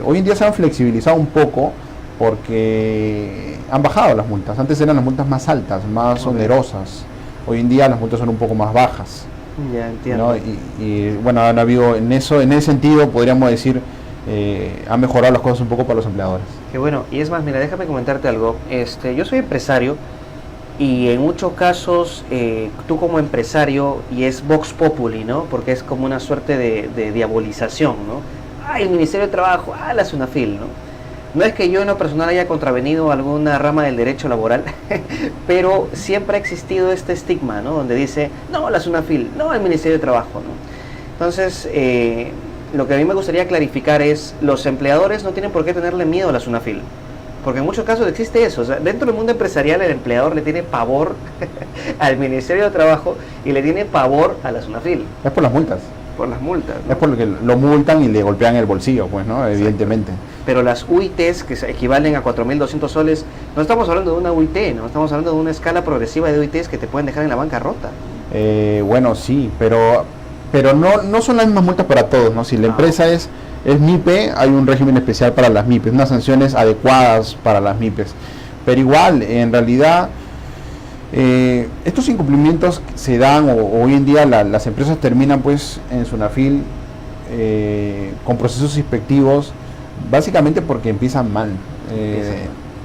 hoy en día se han flexibilizado un poco porque han bajado las multas. Antes eran las multas más altas, más onerosas. Hoy en día las multas son un poco más bajas, Ya entiendo. ¿no? Y bueno, han habido en ese sentido, podríamos decir, han mejorado las cosas un poco para los empleadores. Qué bueno, y es más, mira, déjame comentarte algo. Yo soy empresario, y en muchos casos tú como empresario, y es Vox Populi, ¿no? Porque es como una suerte de diabolización, ¿no? Ah, el Ministerio de Trabajo, la SUNAFIL, ¿no? No es que yo en lo personal haya contravenido alguna rama del derecho laboral, pero siempre ha existido este estigma, ¿no? Donde dice, no, la SUNAFIL, no, el Ministerio de Trabajo, ¿no? Entonces, lo que a mí me gustaría clarificar es, los empleadores no tienen por qué tenerle miedo a la SUNAFIL, porque en muchos casos existe eso. O sea, dentro del mundo empresarial el empleador le tiene pavor al Ministerio de Trabajo y le tiene pavor a la SUNAFIL, Es por las multas, por las multas, ¿no? es por lo que lo multan y le golpean el bolsillo, pues, ¿no? Evidentemente. Pero las UITs, que se equivalen a 4.200 soles, no estamos hablando de una UIT, no estamos hablando de una escala progresiva de UITs que te pueden dejar en la bancarrota. Bueno, sí, pero no son las mismas multas para todos, ¿no? Si la empresa es MIPE, hay un régimen especial para las MIPES, unas sanciones adecuadas para las MIPES. Pero igual, en realidad, estos incumplimientos se dan, o hoy en día las empresas terminan pues en SUNAFIL con procesos inspectivos, básicamente porque empiezan mal.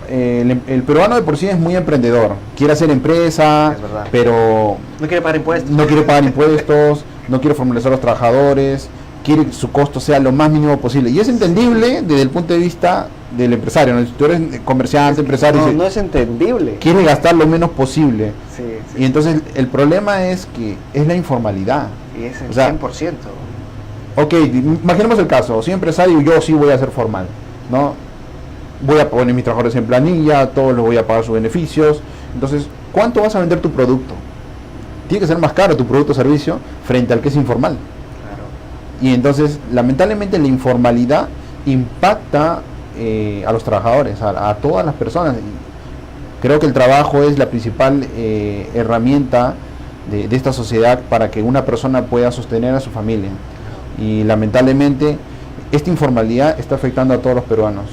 El peruano de por sí es muy emprendedor, quiere hacer empresa, Es verdad. pero No quiere pagar impuestos. no quiere pagar impuestos, no quiere formalizar a los trabajadores, quiere que su costo sea lo más mínimo posible. Y es entendible desde el punto de vista del empresario, ¿no? Si tú eres comerciante, empresario, No es entendible. quieres gastar lo menos posible. Sí, Y entonces el problema es que es la informalidad. y es el O sea, 100%. Ok, imaginemos el caso, soy empresario, yo sí voy a ser formal, ¿no? Voy a poner mis trabajadores en planilla, todos les voy a pagar sus beneficios. Entonces, ¿cuánto vas a vender tu producto? Tiene que ser más caro tu producto o servicio frente al que es informal. Claro. Y entonces, lamentablemente, la informalidad impacta a los trabajadores, a todas las personas. Y creo que el trabajo es la principal herramienta de esta sociedad para que una persona pueda sostener a su familia. Y lamentablemente, esta informalidad está afectando a todos los peruanos.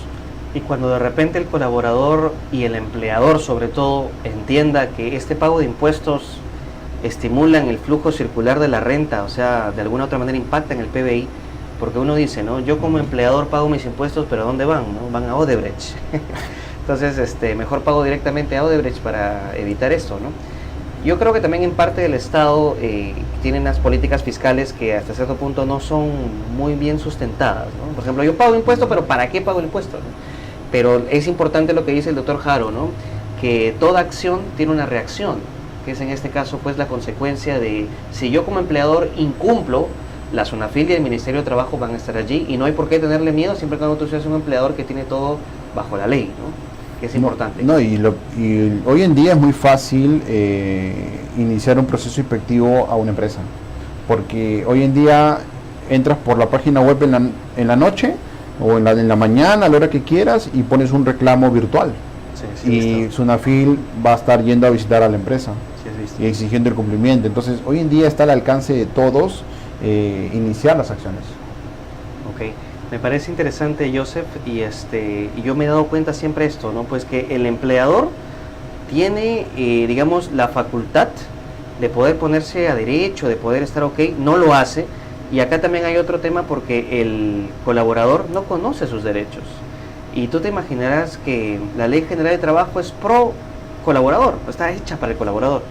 Y cuando de repente el colaborador y el empleador, sobre todo, entienda que este pago de impuestos estimulan el flujo circular de la renta, o sea, de alguna otra manera impacta en el PBI, porque uno dice, ¿no? Yo como empleador pago mis impuestos, pero ¿a dónde van? ¿No? Van a Odebrecht. Entonces, mejor pago directamente a Odebrecht para evitar esto, ¿no? Yo creo que también en parte del Estado tienen unas políticas fiscales que hasta cierto punto no son muy bien sustentadas, ¿no? Por ejemplo, yo pago impuesto, pero ¿para qué pago el impuesto, no? Pero es importante lo que dice el doctor Jaro, ¿no? Que toda acción tiene una reacción, que es en este caso pues la consecuencia de si yo como empleador incumplo, la Sunafil y el Ministerio de Trabajo van a estar allí y no hay por qué tenerle miedo siempre cuando tú seas un empleador que tiene todo bajo la ley, ¿no? Que es importante. Y hoy en día es muy fácil iniciar un proceso inspectivo a una empresa, porque hoy en día entras por la página web en la noche o en la mañana, a la hora que quieras, y pones un reclamo virtual. Sí, Y Sunafil va a estar yendo a visitar a la empresa visto. y exigiendo el cumplimiento. Entonces, hoy en día está al alcance de todos iniciar las acciones. Ok. Me parece interesante, Joseph, y yo me he dado cuenta siempre esto, ¿no? Pues que el empleador tiene, digamos, la facultad de poder ponerse a derecho, de poder estar ok, no lo hace, y acá también hay otro tema porque el colaborador no conoce sus derechos, y tú te imaginarás que la Ley General de Trabajo es pro colaborador, está hecha para el colaborador,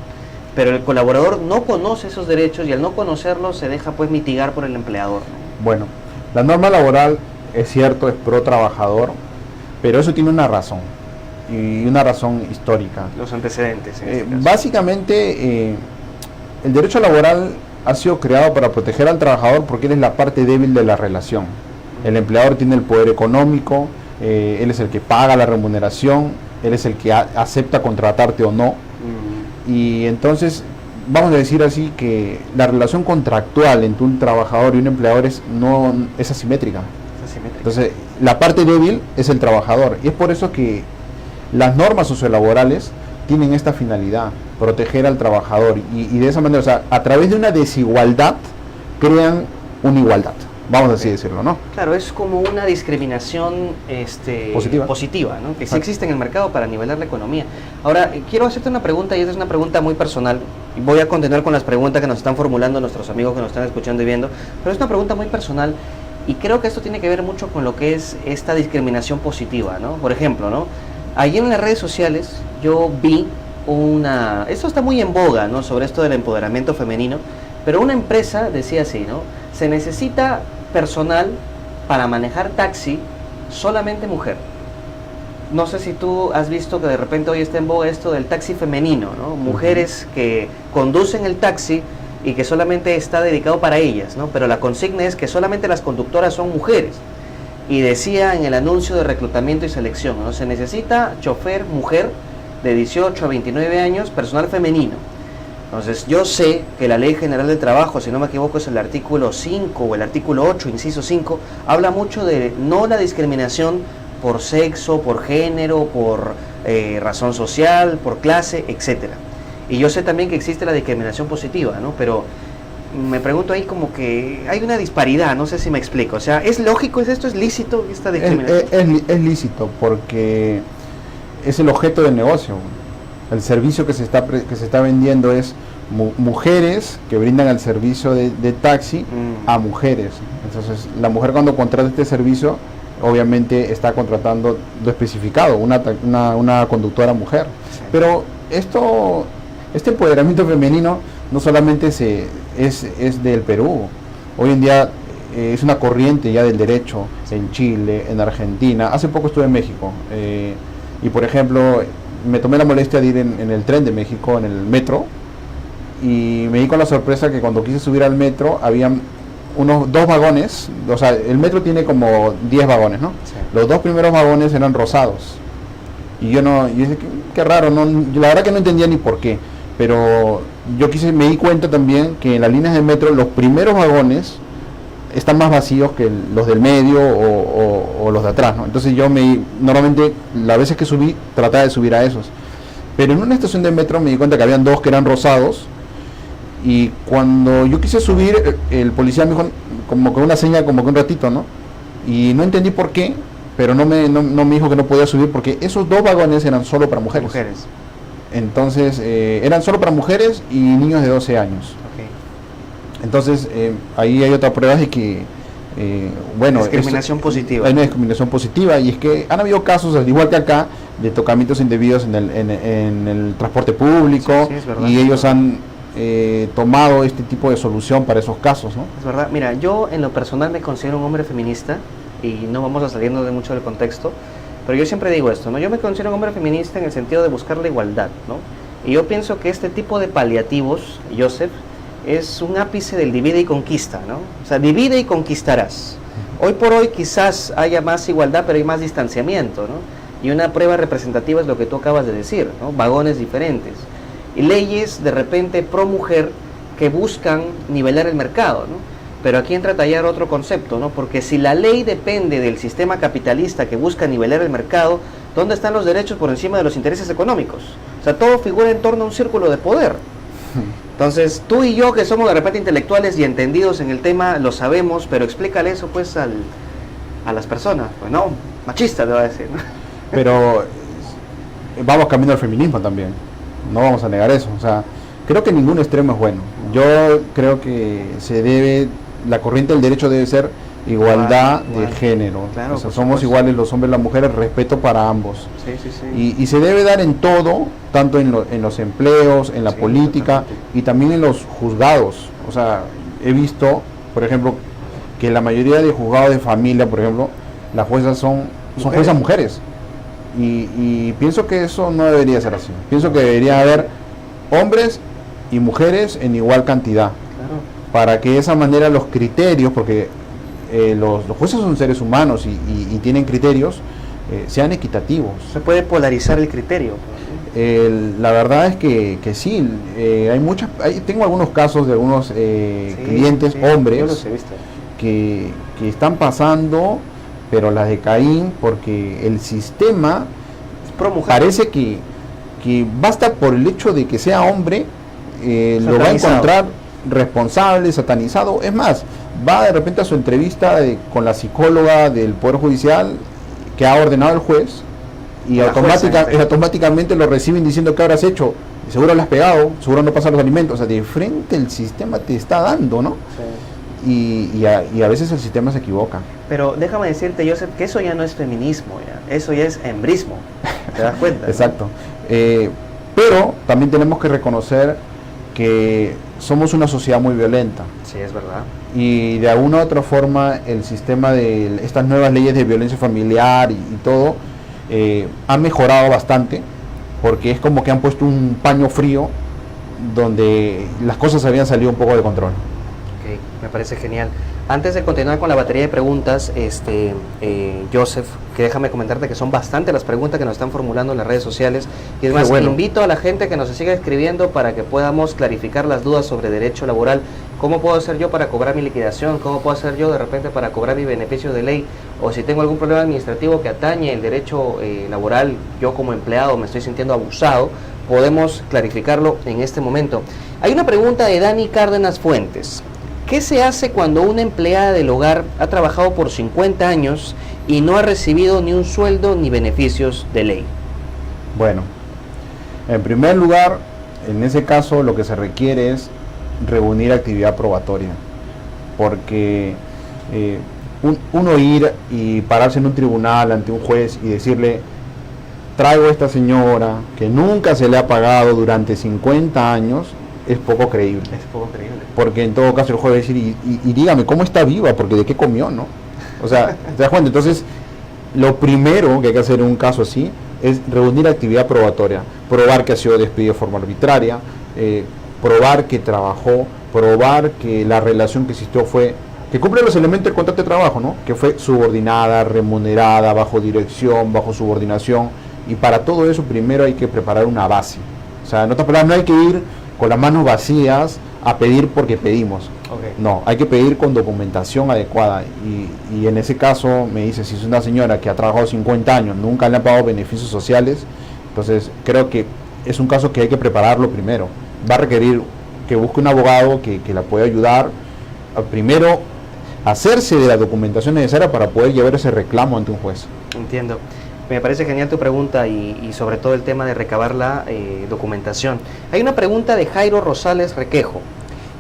pero el colaborador no conoce esos derechos y al no conocerlos se deja pues mitigar por el empleador, ¿no? Bueno, la norma laboral, es cierto, es pro trabajador, pero eso tiene una razón, y una razón histórica. Los antecedentes. En este caso. Básicamente, el derecho laboral ha sido creado para proteger al trabajador porque él es la parte débil de la relación. El empleador tiene el poder económico, él es el que paga la remuneración, él es el que acepta contratarte o no. Y entonces, vamos a decir así que la relación contractual entre un trabajador y un empleador es asimétrica. Entonces, la parte débil es el trabajador. Y es por eso que las normas sociolaborales tienen esta finalidad, proteger al trabajador. Y de esa manera, o sea, a través de una desigualdad, crean una igualdad. Vamos a así decirlo, ¿no? Claro, es como una discriminación positiva, ¿no? Que sí existe en el mercado para nivelar la economía. Ahora, quiero hacerte una pregunta, y esta es una pregunta muy personal. Y voy a continuar con las preguntas que nos están formulando nuestros amigos que nos están escuchando y viendo. Pero es una pregunta muy personal y creo que esto tiene que ver mucho con lo que es esta discriminación positiva, ¿no? Por ejemplo, ¿no? Allí en las redes sociales yo vi esto está muy en boga, ¿no? Sobre esto del empoderamiento femenino, pero una empresa decía así, ¿no? Se necesita personal para manejar taxi, solamente mujer. No sé si tú has visto que de repente hoy está en boga esto del taxi femenino, ¿no? Mujeres que conducen el taxi y que solamente está dedicado para ellas, ¿no? Pero la consigna es que solamente las conductoras son mujeres. Y decía en el anuncio de reclutamiento y selección, ¿no? Se necesita chofer mujer de 18 a 29 años, personal femenino. Entonces, yo sé que la Ley General del Trabajo, si no me equivoco, es el artículo 5 o el artículo 8, inciso 5, habla mucho de no la discriminación por sexo, por género, por razón social, por clase, etcétera. Y yo sé también que existe la discriminación positiva, ¿no? Pero me pregunto ahí como que hay una disparidad, no sé si me explico. O sea, ¿es lógico, es lícito esta discriminación? Es lícito porque es el objeto del negocio. El servicio que se está vendiendo es mujeres que brindan el servicio de taxi a mujeres. Entonces, la mujer cuando contrata este servicio, obviamente está contratando lo especificado, una conductora mujer. Sí. Pero este empoderamiento femenino no solamente es del Perú. Hoy en día es una corriente ya del derecho en Chile, en Argentina. Hace poco estuve en México y, por ejemplo, me tomé la molestia de ir en el tren de México, en el metro, y me di con la sorpresa que cuando quise subir al metro habían dos vagones, o sea, el metro tiene como 10 vagones, ¿no? Sí. Los dos primeros vagones eran rosados. Y yo dije, qué raro, no, la verdad que no entendía ni por qué. Pero me di cuenta también que en las líneas de metro los primeros vagones están más vacíos que los del medio o los de atrás, ¿no? Entonces normalmente las veces que subí, trataba de subir a esos. Pero en una estación de metro me di cuenta que habían dos que eran rosados, y cuando yo quise subir, el policía me dijo como con una seña, como que un ratito, ¿no? Y no entendí por qué, pero no me dijo que no podía subir porque esos dos vagones eran solo para mujeres. Entonces, eran solo para mujeres y niños de 12 años. Okay. Entonces, ahí hay otra prueba de que, bueno... Discriminación positiva. Hay una discriminación positiva, y es que han habido casos, al igual que acá, de tocamientos indebidos en el transporte público, sí, es verdad, y ellos han tomado este tipo de solución para esos casos, ¿no? Es verdad. Mira, yo en lo personal me considero un hombre feminista, y no vamos a salirnos de mucho del contexto, pero yo siempre digo esto, ¿no? Yo me considero un hombre feminista en el sentido de buscar la igualdad, ¿no? Y yo pienso que este tipo de paliativos, Joseph, es un ápice del divide y conquista, ¿no? O sea, divide y conquistarás. Hoy por hoy quizás haya más igualdad, pero hay más distanciamiento, ¿no? Y una prueba representativa es lo que tú acabas de decir, ¿no? Vagones diferentes. Y leyes de repente pro mujer que buscan nivelar el mercado, ¿no? Pero aquí entra a tallar otro concepto, ¿no? Porque si la ley depende del sistema capitalista que busca nivelar el mercado, ¿dónde están los derechos por encima de los intereses económicos? O sea, todo figura en torno a un círculo de poder. Entonces, tú y yo, que somos de repente intelectuales y entendidos en el tema, lo sabemos, pero explícale eso pues a las personas. Pues no, machista te va a decir, ¿no? Pero vamos camino al feminismo también, no vamos a negar eso. O sea, creo que ningún extremo es bueno. Yo creo que la corriente del derecho debe ser igualdad de género. Claro, o sea, somos iguales los hombres y las mujeres, respeto para ambos. Sí, sí, sí. Y se debe dar en todo, tanto en los empleos, en la política, totalmente. y también en los juzgados. O sea, he visto, por ejemplo, que la mayoría de juzgados de familia, por ejemplo, las juezas son juezas mujeres. Y pienso que eso no debería ser así. Pienso que debería haber hombres y mujeres en igual cantidad. Claro. Para que de esa manera los criterios, porque los jueces son seres humanos y tienen criterios, sean equitativos. Se puede polarizar el criterio. La verdad es que sí, tengo algunos casos de algunos clientes, hombres, yo los he visto. que están pasando, pero las de Caín, porque el sistema Pro mujer. parece que basta por el hecho de que sea hombre, lo va a encontrar responsable, satanizado. Es más, va de repente a su entrevista con la psicóloga del Poder Judicial que ha ordenado el juez, y automáticamente lo reciben diciendo: ¿qué habrás hecho? Y seguro le has pegado, seguro no pasan los alimentos. O sea, de frente el sistema te está dando, ¿no? Sí. Y a veces el sistema se equivoca. Pero déjame decirte, Joseph, que eso ya no es feminismo, eso ya es hembrismo. ¿Te das cuenta? Exacto. Pero también tenemos que reconocer que somos una sociedad muy violenta. Sí, es verdad. Y de alguna u otra forma el sistema de estas nuevas leyes de violencia familiar y todo ha mejorado bastante, porque es como que han puesto un paño frío donde las cosas habían salido un poco de control. Ok, me parece genial. Antes de continuar con la batería de preguntas, Joseph, que déjame comentarte que son bastante las preguntas que nos están formulando en las redes sociales. Y es más, invito a la gente que nos siga escribiendo para que podamos clarificar las dudas sobre derecho laboral. ¿Cómo puedo hacer yo para cobrar mi liquidación? ¿Cómo puedo hacer yo de repente para cobrar mi beneficio de ley? O si tengo algún problema administrativo que atañe el derecho laboral, yo como empleado me estoy sintiendo abusado, podemos clarificarlo en este momento. Hay una pregunta de Dani Cárdenas Fuentes. ¿Qué se hace cuando una empleada del hogar ha trabajado por 50 años y no ha recibido ni un sueldo ni beneficios de ley? Bueno, en primer lugar, en ese caso lo que se requiere es reunir actividad probatoria, porque uno ir y pararse en un tribunal ante un juez y decirle: traigo a esta señora que nunca se le ha pagado durante 50 años, es poco creíble. Es poco creíble. Porque en todo caso el juez va a decir, y dígame, ¿cómo está viva? Porque ¿de qué comió, no? O sea, ¿te das cuenta? Entonces, lo primero que hay que hacer en un caso así es reunir actividad probatoria, probar que ha sido despedido de forma arbitraria, probar que trabajó, probar que la relación que existió fue, que cumple los elementos del contrato de trabajo, ¿no? Que fue subordinada, remunerada, bajo dirección, bajo subordinación, y para todo eso primero hay que preparar una base. O sea, en otras palabras, no hay que ir con las manos vacías a pedir porque pedimos. Okay. No, hay que pedir con documentación adecuada, y en ese caso me dice, si es una señora que ha trabajado 50 años, nunca le han pagado beneficios sociales, entonces creo que es un caso que hay que prepararlo primero. Va a requerir que busque un abogado que la pueda ayudar a primero hacerse de la documentación necesaria para poder llevar ese reclamo ante un juez. Entiendo. Me parece genial tu pregunta y sobre todo el tema de recabar la documentación. Hay una pregunta de Jairo Rosales Requejo.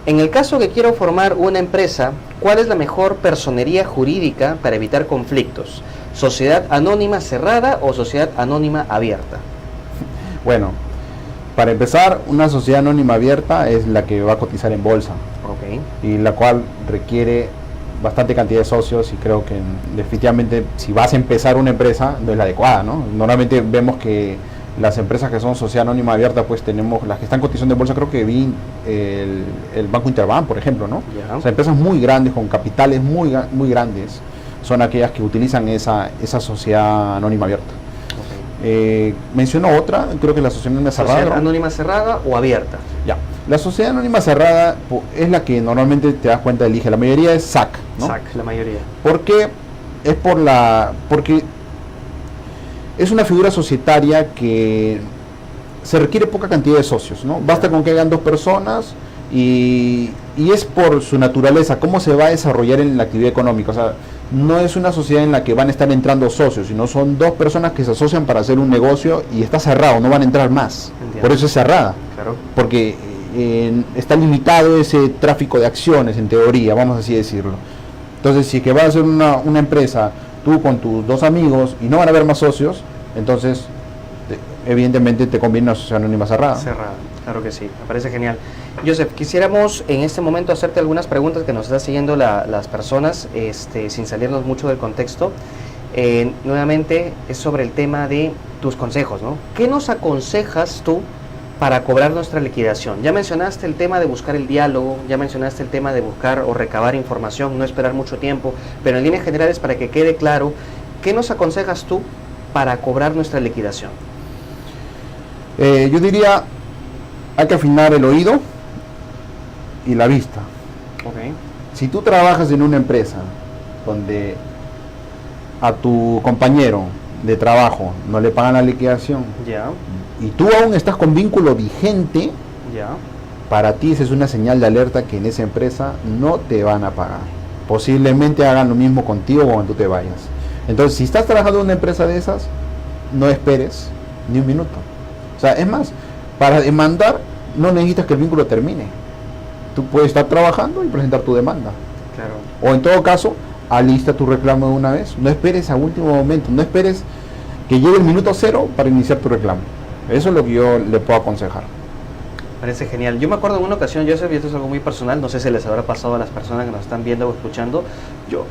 En el caso que quiero formar una empresa, ¿cuál es la mejor personería jurídica para evitar conflictos? ¿Sociedad anónima cerrada o sociedad anónima abierta? Bueno, para empezar, una sociedad anónima abierta es la que va a cotizar en bolsa, Okay. y la cual requiere bastante cantidad de socios, y creo que definitivamente si vas a empezar una empresa no es la adecuada, ¿no? Normalmente vemos que las empresas que son sociedad anónima abierta, pues tenemos las que están cotizando en bolsa, creo que vi el Banco Interbank, por ejemplo, ¿no? Ya. O sea, empresas muy grandes, con capitales muy grandes, son aquellas que utilizan esa sociedad anónima abierta. Menciono otra, creo que la sociedad anónima cerrada. ¿Sociedad ¿no? anónima cerrada o abierta? Ya. La sociedad anónima cerrada es la que normalmente te das cuenta elige. La mayoría es SAC, ¿no? SAC, la mayoría. ¿Por qué? Porque es una figura societaria que se requiere poca cantidad de socios, ¿no? Basta con que hayan 2 personas y es por su naturaleza, cómo se va a desarrollar en la actividad económica. O sea, no es una sociedad en la que van a estar entrando socios, sino son 2 personas que se asocian para hacer un negocio y está cerrado, no van a entrar más. Entiendo. Por eso es cerrada. Claro. Porque está limitado ese tráfico de acciones, en teoría, vamos así decirlo. Entonces, si es que vas a hacer una empresa tú con tus 2 amigos y no van a haber más socios, entonces evidentemente te conviene una sociedad anónima cerrada. Cerrada, claro que sí, me parece genial. Joseph, quisiéramos en este momento hacerte algunas preguntas que nos están siguiendo las personas, sin salirnos mucho del contexto. Nuevamente es sobre el tema de tus consejos, ¿no? ¿Qué nos aconsejas tú para cobrar nuestra liquidación? Ya mencionaste el tema de buscar el diálogo, ya mencionaste el tema de buscar o recabar información, no esperar mucho tiempo, pero en líneas generales, para que quede claro, ¿qué nos aconsejas tú para cobrar nuestra liquidación? Yo diría, hay que afinar el oído y la vista. Okay. Si tú trabajas en una empresa donde a tu compañero de trabajo no le pagan la liquidación, Ya, y tú aún estás con vínculo vigente, ya, para ti esa es una señal de alerta que en esa empresa no te van a pagar. Posiblemente hagan lo mismo contigo cuando tú te vayas. Entonces, si estás trabajando en una empresa de esas, no esperes ni un minuto. O sea, es más, para demandar no necesitas que el vínculo termine. Tú puedes estar trabajando y presentar tu demanda. claro. O en todo caso, alista tu reclamo de una vez. No esperes a último momento, no esperes que llegue el minuto 0 para iniciar tu reclamo. Eso es lo que yo le puedo aconsejar. Parece genial. Yo me acuerdo en una ocasión, Joseph, y esto es algo muy personal, no sé si les habrá pasado a las personas que nos están viendo o escuchando, yo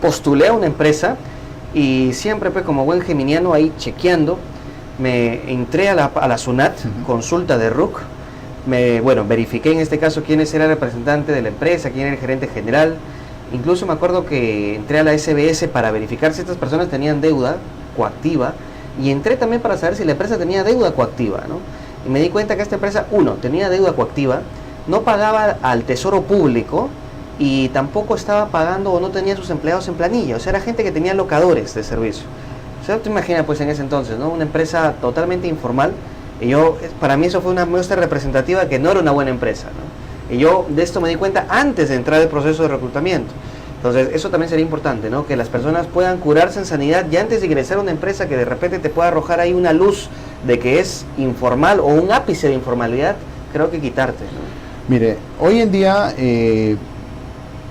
postulé a una empresa y siempre pues como buen geminiano ahí chequeando, me entré a la SUNAT, consulta de RUC, verifiqué en este caso quién era el representante de la empresa, quién era el gerente general, incluso me acuerdo que entré a la SBS para verificar si estas personas tenían deuda coactiva y entré también para saber si la empresa tenía deuda coactiva, ¿no? Y me di cuenta que esta empresa, tenía deuda coactiva, no pagaba al Tesoro Público y tampoco estaba pagando o no tenía sus empleados en planilla, o sea, era gente que tenía locadores de servicio. O sea, te imaginas pues en ese entonces, ¿no? Una empresa totalmente informal, y para mí eso fue una muestra representativa que no era una buena empresa, ¿no? Y yo de esto me di cuenta antes de entrar al proceso de reclutamiento. Entonces, eso también sería importante, ¿no? Que las personas puedan curarse en sanidad y antes de ingresar a una empresa que de repente te pueda arrojar ahí una luz de que es informal o un ápice de informalidad, creo que quitarte, ¿no? Mire, hoy en día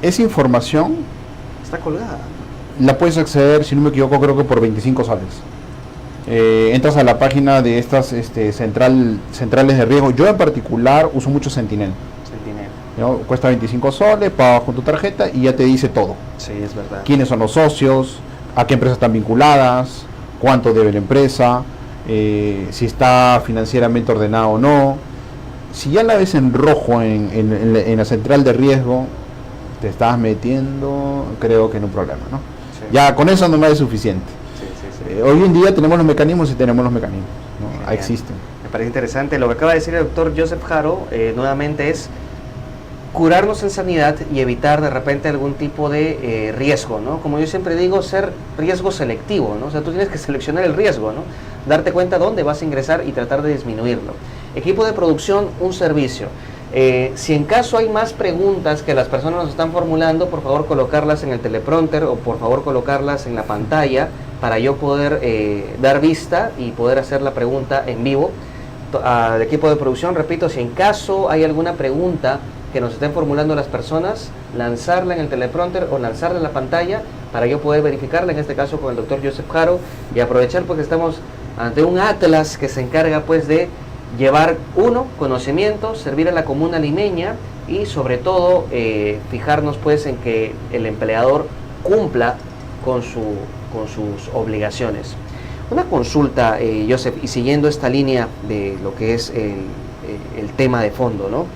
esa información Está colgada. la puedes acceder, si no me equivoco, creo que por 25 soles. Entras a la página de estas centrales de riesgo. Yo en particular uso mucho Sentinel, ¿no? Cuesta 25 soles, pagas con tu tarjeta y ya te dice todo. Sí, es verdad. Quiénes son los socios, a qué empresas están vinculadas, cuánto debe la empresa, si está financieramente ordenado o no. Si ya la ves en rojo en la central de riesgo, te estás metiendo, creo que en un problema, ¿no? Sí. Ya con eso no es suficiente. Sí. Hoy en día tenemos los mecanismos y tenemos los mecanismos, ¿no? Existen. Me parece interesante. Lo que acaba de decir el doctor Joseph Haro, nuevamente es curarnos en sanidad y evitar de repente algún tipo de riesgo, ¿no? Como yo siempre digo, ser riesgo selectivo, ¿no? O sea, tú tienes que seleccionar el riesgo, ¿no? Darte cuenta dónde vas a ingresar y tratar de disminuirlo. Equipo de producción, un servicio. Si en caso hay más preguntas que las personas nos están formulando, por favor colocarlas en el teleprompter o por favor colocarlas en la pantalla para yo poder dar vista y poder hacer la pregunta en vivo. Al equipo de producción, repito, si en caso hay alguna pregunta que nos estén formulando las personas, lanzarla en el teleprompter o lanzarla en la pantalla para yo poder verificarla, en este caso con el doctor Joseph Haro, y aprovechar porque estamos ante un atlas que se encarga pues de llevar conocimiento, servir a la comuna limeña y sobre todo fijarnos pues en que el empleador cumpla con sus obligaciones. Una consulta, Joseph, y siguiendo esta línea de lo que es el tema de fondo, ¿no?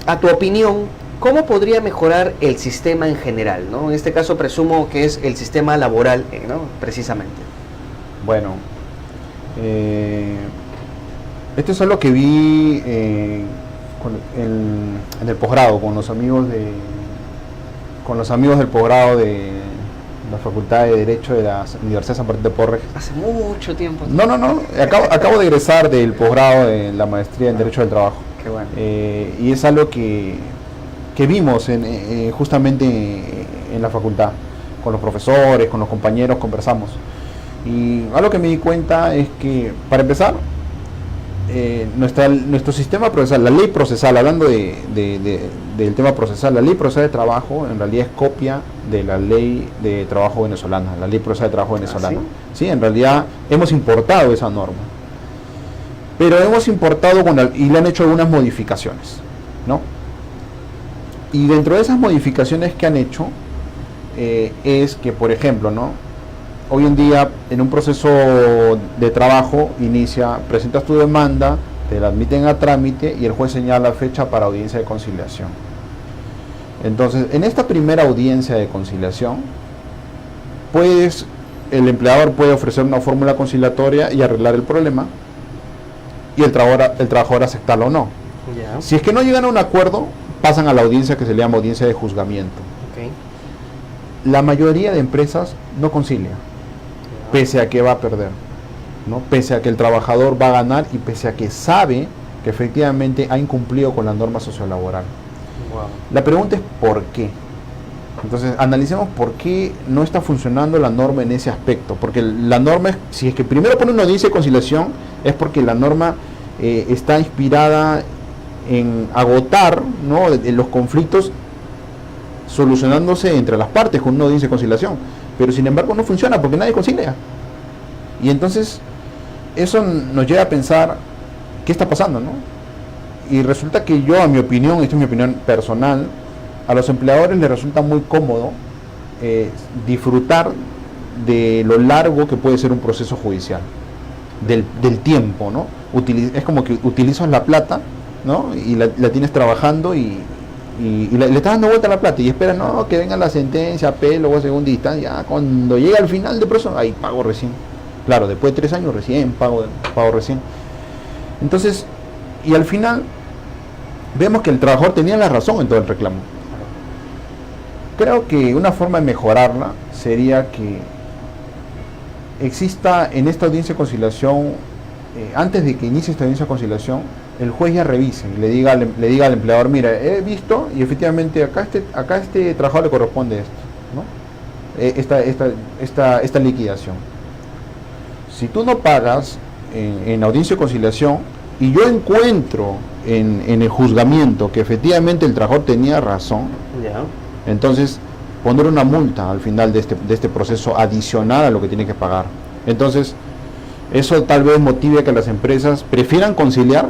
A tu opinión, ¿cómo podría mejorar el sistema en general, ¿no? En este caso presumo que es el sistema laboral, ¿no? Precisamente. Bueno, esto es algo que vi en el posgrado con los amigos del posgrado de la Facultad de Derecho de la Universidad San Martín de Porres. Hace mucho tiempo. No, acabo de egresar del posgrado de la maestría en Derecho del Trabajo. Qué bueno. Y es algo que vimos justamente en la facultad, con los profesores, con los compañeros, conversamos. Y algo que me di cuenta es que, para empezar, nuestro sistema procesal, la ley procesal, hablando del tema procesal, la ley procesal de trabajo en realidad es copia de la ley de trabajo venezolana, la ley procesal de trabajo venezolana. ¿Sí? En realidad hemos importado esa norma, pero hemos importado y le han hecho algunas modificaciones, ¿no? Y dentro de esas modificaciones que han hecho es que, por ejemplo, ¿no? Hoy en día, en un proceso de trabajo, presentas tu demanda, te la admiten a trámite y el juez señala fecha para audiencia de conciliación. Entonces, en esta primera audiencia de conciliación, el empleador puede ofrecer una fórmula conciliatoria y arreglar el problema, y el trabajador aceptarlo o no. Yeah. Si es que no llegan a un acuerdo, pasan a la audiencia que se le llama audiencia de juzgamiento. Okay. La mayoría de empresas no concilia, pese a que va a perder, ¿no? Pese a que el trabajador va a ganar y pese a que sabe que efectivamente ha incumplido con la norma sociolaboral. Wow. La pregunta es ¿por qué? Entonces analicemos por qué no está funcionando la norma en ese aspecto, porque la norma, si es que primero pone una audiencia de conciliación, es porque la norma está inspirada en agotar, ¿no?, los conflictos solucionándose entre las partes con una audiencia de conciliación, pero sin embargo no funciona porque nadie concilia. Y entonces eso nos lleva a pensar qué está pasando, ¿no? Y resulta que yo, a mi opinión, esta es mi opinión personal, a los empleadores les resulta muy cómodo disfrutar de lo largo que puede ser un proceso judicial, del tiempo, ¿no? Es como que utilizas la plata, ¿no?, y la tienes trabajando y le estás dando vuelta a la plata y esperas, no, que venga la sentencia, apelo o segunda instancia. Ya cuando llega al final del proceso, ahí pago recién. Claro, después de 3 años recién pago recién. Entonces, y al final vemos que el trabajador tenía la razón en todo el reclamo. Creo que una forma de mejorarla sería que exista en esta audiencia de conciliación, antes de que inicie esta audiencia de conciliación, el juez ya revise y le diga al empleador, mira, he visto y efectivamente acá a este trabajador le corresponde esto, ¿no? Esta liquidación. Si tú no pagas en audiencia de conciliación y yo encuentro en el juzgamiento que efectivamente el trabajador tenía razón, Yeah. entonces poner una multa al final de este proceso adicional a lo que tiene que pagar. Entonces, eso tal vez motive a que las empresas prefieran conciliar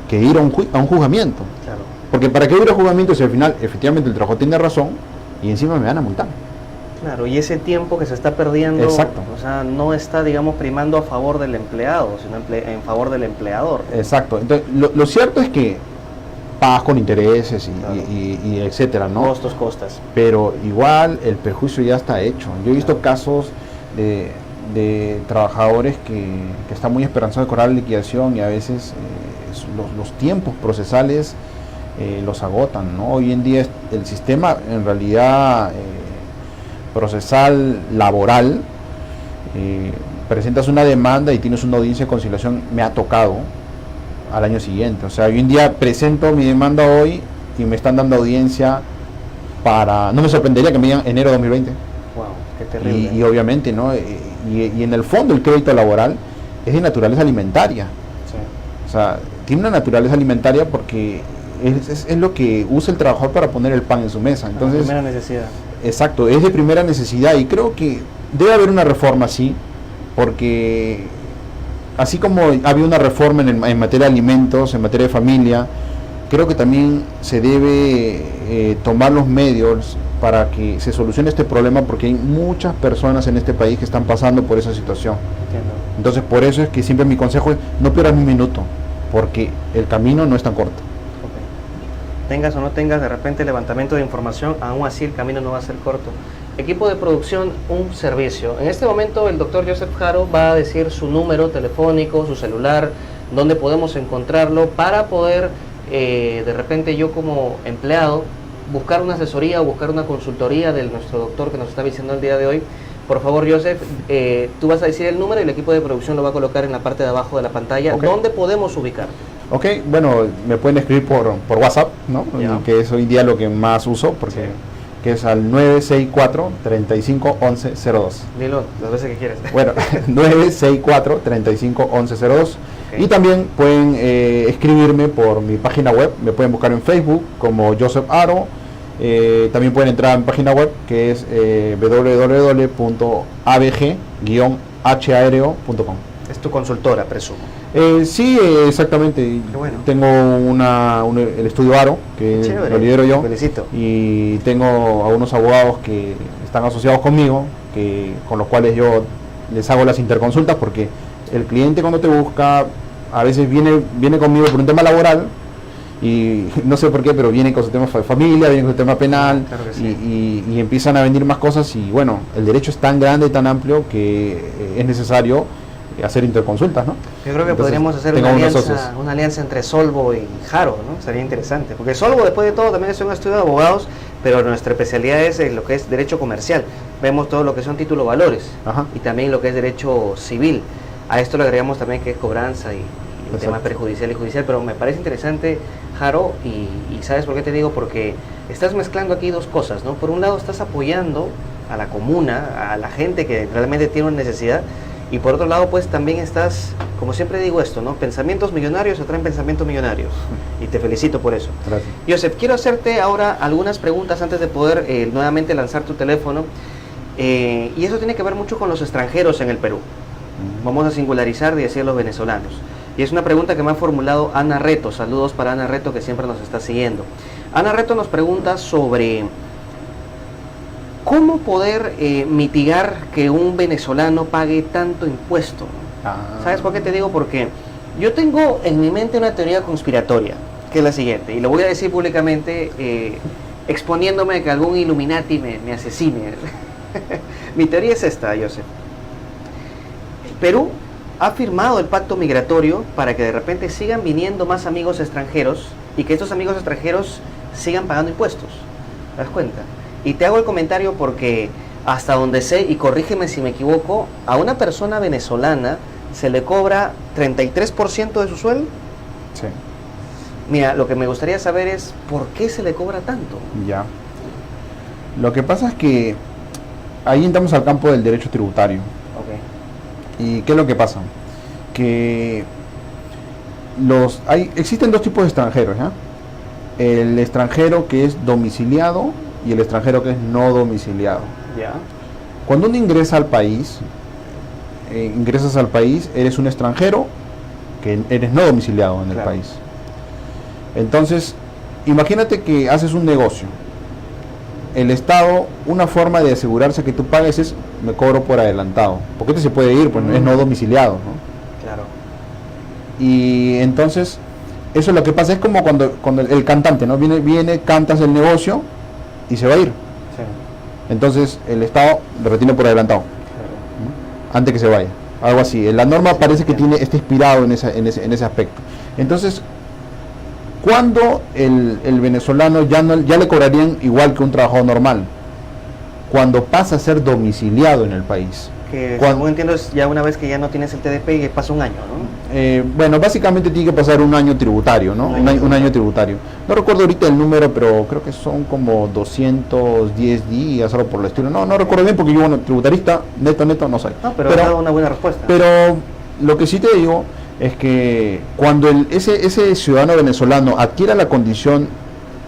que ir a un juzgamiento. Claro. Porque ¿para qué ir a juzgamiento si al final efectivamente el trabajador tiene razón y encima me van a multar? Claro, y ese tiempo que se está perdiendo, Exacto. o sea, no está, digamos, primando a favor del empleado, sino en favor del empleador. Exacto. Entonces, lo cierto es que pagas con intereses Claro. y etcétera, ¿no? Costos, costas. Pero igual el perjuicio ya está hecho. Yo he visto casos de trabajadores que están muy esperanzados de cobrar la liquidación y a veces los tiempos procesales los agotan, ¿no? Hoy en día el sistema en realidad procesal laboral, presentas una demanda y tienes una audiencia de conciliación, me ha tocado al año siguiente. O sea, hoy en día presento mi demanda hoy y me están dando audiencia para, no me sorprendería que me digan enero de 2020. Wow, qué terrible. Y obviamente, ¿no? Y en el fondo el crédito laboral es de naturaleza alimentaria. Sí. O sea, tiene una naturaleza alimentaria porque es lo que usa el trabajador para poner el pan en su mesa. Entonces, Primera necesidad. exacto, es de primera necesidad y creo que debe haber una reforma así, porque así como había una reforma en materia de alimentos, en materia de familia, creo que también se debe tomar los medios para que se solucione este problema, porque hay muchas personas en este país que están pasando por esa situación. Entiendo. Entonces por eso es que siempre mi consejo es no pierdas un minuto, porque el camino no es tan corto. Ok. Tengas o no tengas de repente levantamiento de información, aún así el camino no va a ser corto. Equipo de producción, un servicio. En este momento el doctor Joseph Haro va a decir su número telefónico, su celular, donde podemos encontrarlo para poder, de repente yo como empleado, buscar una asesoría o buscar una consultoría de nuestro doctor que nos está visitando el día de hoy. Por favor, Joseph, tú vas a decir el número y el equipo de producción lo va a colocar en la parte de abajo de la pantalla. Ok. ¿Dónde podemos ubicar? Ok, bueno, me pueden escribir por WhatsApp, ¿no? Ya. Que es hoy en día lo que más uso, porque Sí. que es al 964-351102. Dilo las veces que quieres. Bueno, 964-351102. Ok. Y también pueden escribirme por mi página web, me pueden buscar en Facebook como Joseph Haro. También pueden entrar a mi página web que es www.abg-haereo.com. Es tu consultora, presumo. Sí, exactamente. Qué bueno. Tengo el estudio Haro, que Chévere. lo lidero yo. Felicito. Y tengo a unos abogados que están asociados conmigo, con los cuales yo les hago las interconsultas, porque el cliente cuando te busca a veces viene conmigo por un tema laboral y no sé por qué, pero vienen con su tema de familia, vienen con su tema penal. Claro que sí. y empiezan a venir más cosas y bueno, el derecho es tan grande y tan amplio que es necesario hacer interconsultas, ¿no? Yo creo que Entonces, podríamos hacer tengo una unos socios. alianza entre Solvo y Haro, ¿no? Sería interesante, porque Solvo, después de todo, también es un estudio de abogados, pero nuestra especialidad es en lo que es derecho comercial. Vemos todo lo que son títulos valores Ajá. y también lo que es derecho civil. A esto le agregamos también que es cobranza y el Exacto. tema prejudicial y judicial, pero me parece interesante, Haro, y ¿sabes por qué te digo? Porque estás mezclando aquí dos cosas, ¿no? Por un lado estás apoyando a la comuna, a la gente que realmente tiene una necesidad, y por otro lado, pues también estás, como siempre digo esto, ¿no? Pensamientos millonarios atraen pensamientos millonarios. Y te felicito por eso. Gracias. Joseph, quiero hacerte ahora algunas preguntas antes de poder nuevamente lanzar tu teléfono. Y eso tiene que ver mucho con los extranjeros en el Perú. Vamos a singularizar y decir los venezolanos. Y es una pregunta que me ha formulado Ana Reto. Saludos para Ana Reto, que siempre nos está siguiendo. Ana Reto nos pregunta sobre ¿cómo poder mitigar que un venezolano pague tanto impuesto? ¿Sabes por qué te digo? Porque yo tengo en mi mente una teoría conspiratoria, que es la siguiente, y lo voy a decir públicamente, exponiéndome a que algún Illuminati me asesine. Mi teoría es esta, Joseph. Perú ha firmado el pacto migratorio para que de repente sigan viniendo más amigos extranjeros y que estos amigos extranjeros sigan pagando impuestos. ¿Te das cuenta? Y te hago el comentario porque hasta donde sé, y corrígeme si me equivoco, a una persona venezolana se le cobra 33% de su sueldo. Sí. Mira, lo que me gustaría saber es ¿por qué se le cobra tanto? Ya. Lo que pasa es que ahí entramos al campo del derecho tributario. Ok. ¿Y qué es lo que pasa? Que existen dos tipos de extranjeros, ¿ya? El extranjero que es domiciliado y el extranjero que es no domiciliado. Ya. Cuando uno ingresa al país, ingresas al país, eres un extranjero que eres no domiciliado en el Claro. país. Entonces, imagínate que haces un negocio. El Estado, una forma de asegurarse que tú pagues es, me cobro por adelantado. Porque este se puede ir, pues es no domiciliado, ¿no? Claro. Y entonces, eso es lo que pasa, es como cuando el cantante, ¿no? Viene, cantas el negocio y se va a ir. Sí. Entonces, el Estado lo retiene por adelantado, Claro. antes que se vaya. Algo así. La norma parece que está inspirado en ese aspecto. Entonces, ¿cuándo el venezolano ya le cobrarían igual que un trabajador normal? Cuando pasa a ser domiciliado en el país. Que Cuando- según entiendo es ya una vez que ya no tienes el TDP y que pasa un año, ¿no? Bueno, básicamente tiene que pasar un año tributario, ¿no? Un año tributario. No recuerdo ahorita el número, pero creo que son como 210 días, algo por el estilo. No recuerdo bien porque yo, bueno, tributarista, neto, no soy. No, pero has dado una buena respuesta. Pero lo que sí te digo es que cuando ese ciudadano venezolano adquiera la condición,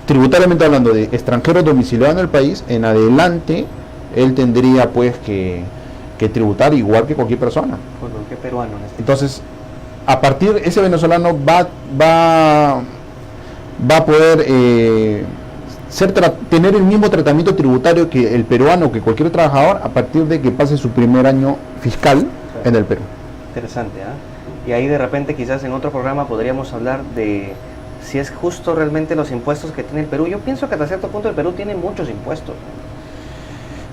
tributariamente hablando, de extranjero domiciliado en el país, en adelante él tendría pues que tributar igual que cualquier persona. Bueno, qué peruano en este. Entonces, a partir ese venezolano va a poder tener el mismo tratamiento tributario que el peruano, que cualquier trabajador, a partir de que pase su primer año fiscal en el Perú. Interesante, ¿ah? Y ahí de repente quizás en otro programa podríamos hablar de si es justo realmente los impuestos que tiene el Perú. Yo pienso que hasta cierto punto el Perú tiene muchos impuestos,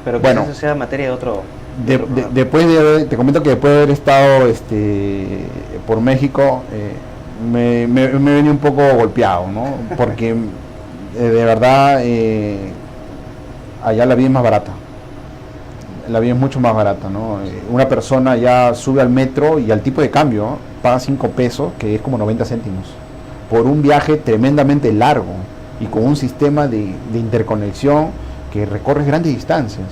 pero quizás Bueno, eso sea materia de otro programa. te comento que después de haber estado por México, me he venido un poco golpeado, ¿no? Porque de verdad allá la vida es más barata. La vida es mucho más barata, ¿no? Una persona ya sube al metro y al tipo de cambio, ¿no? Paga 5 pesos, que es como 90 céntimos, por un viaje tremendamente largo y con un sistema de interconexión que recorre grandes distancias.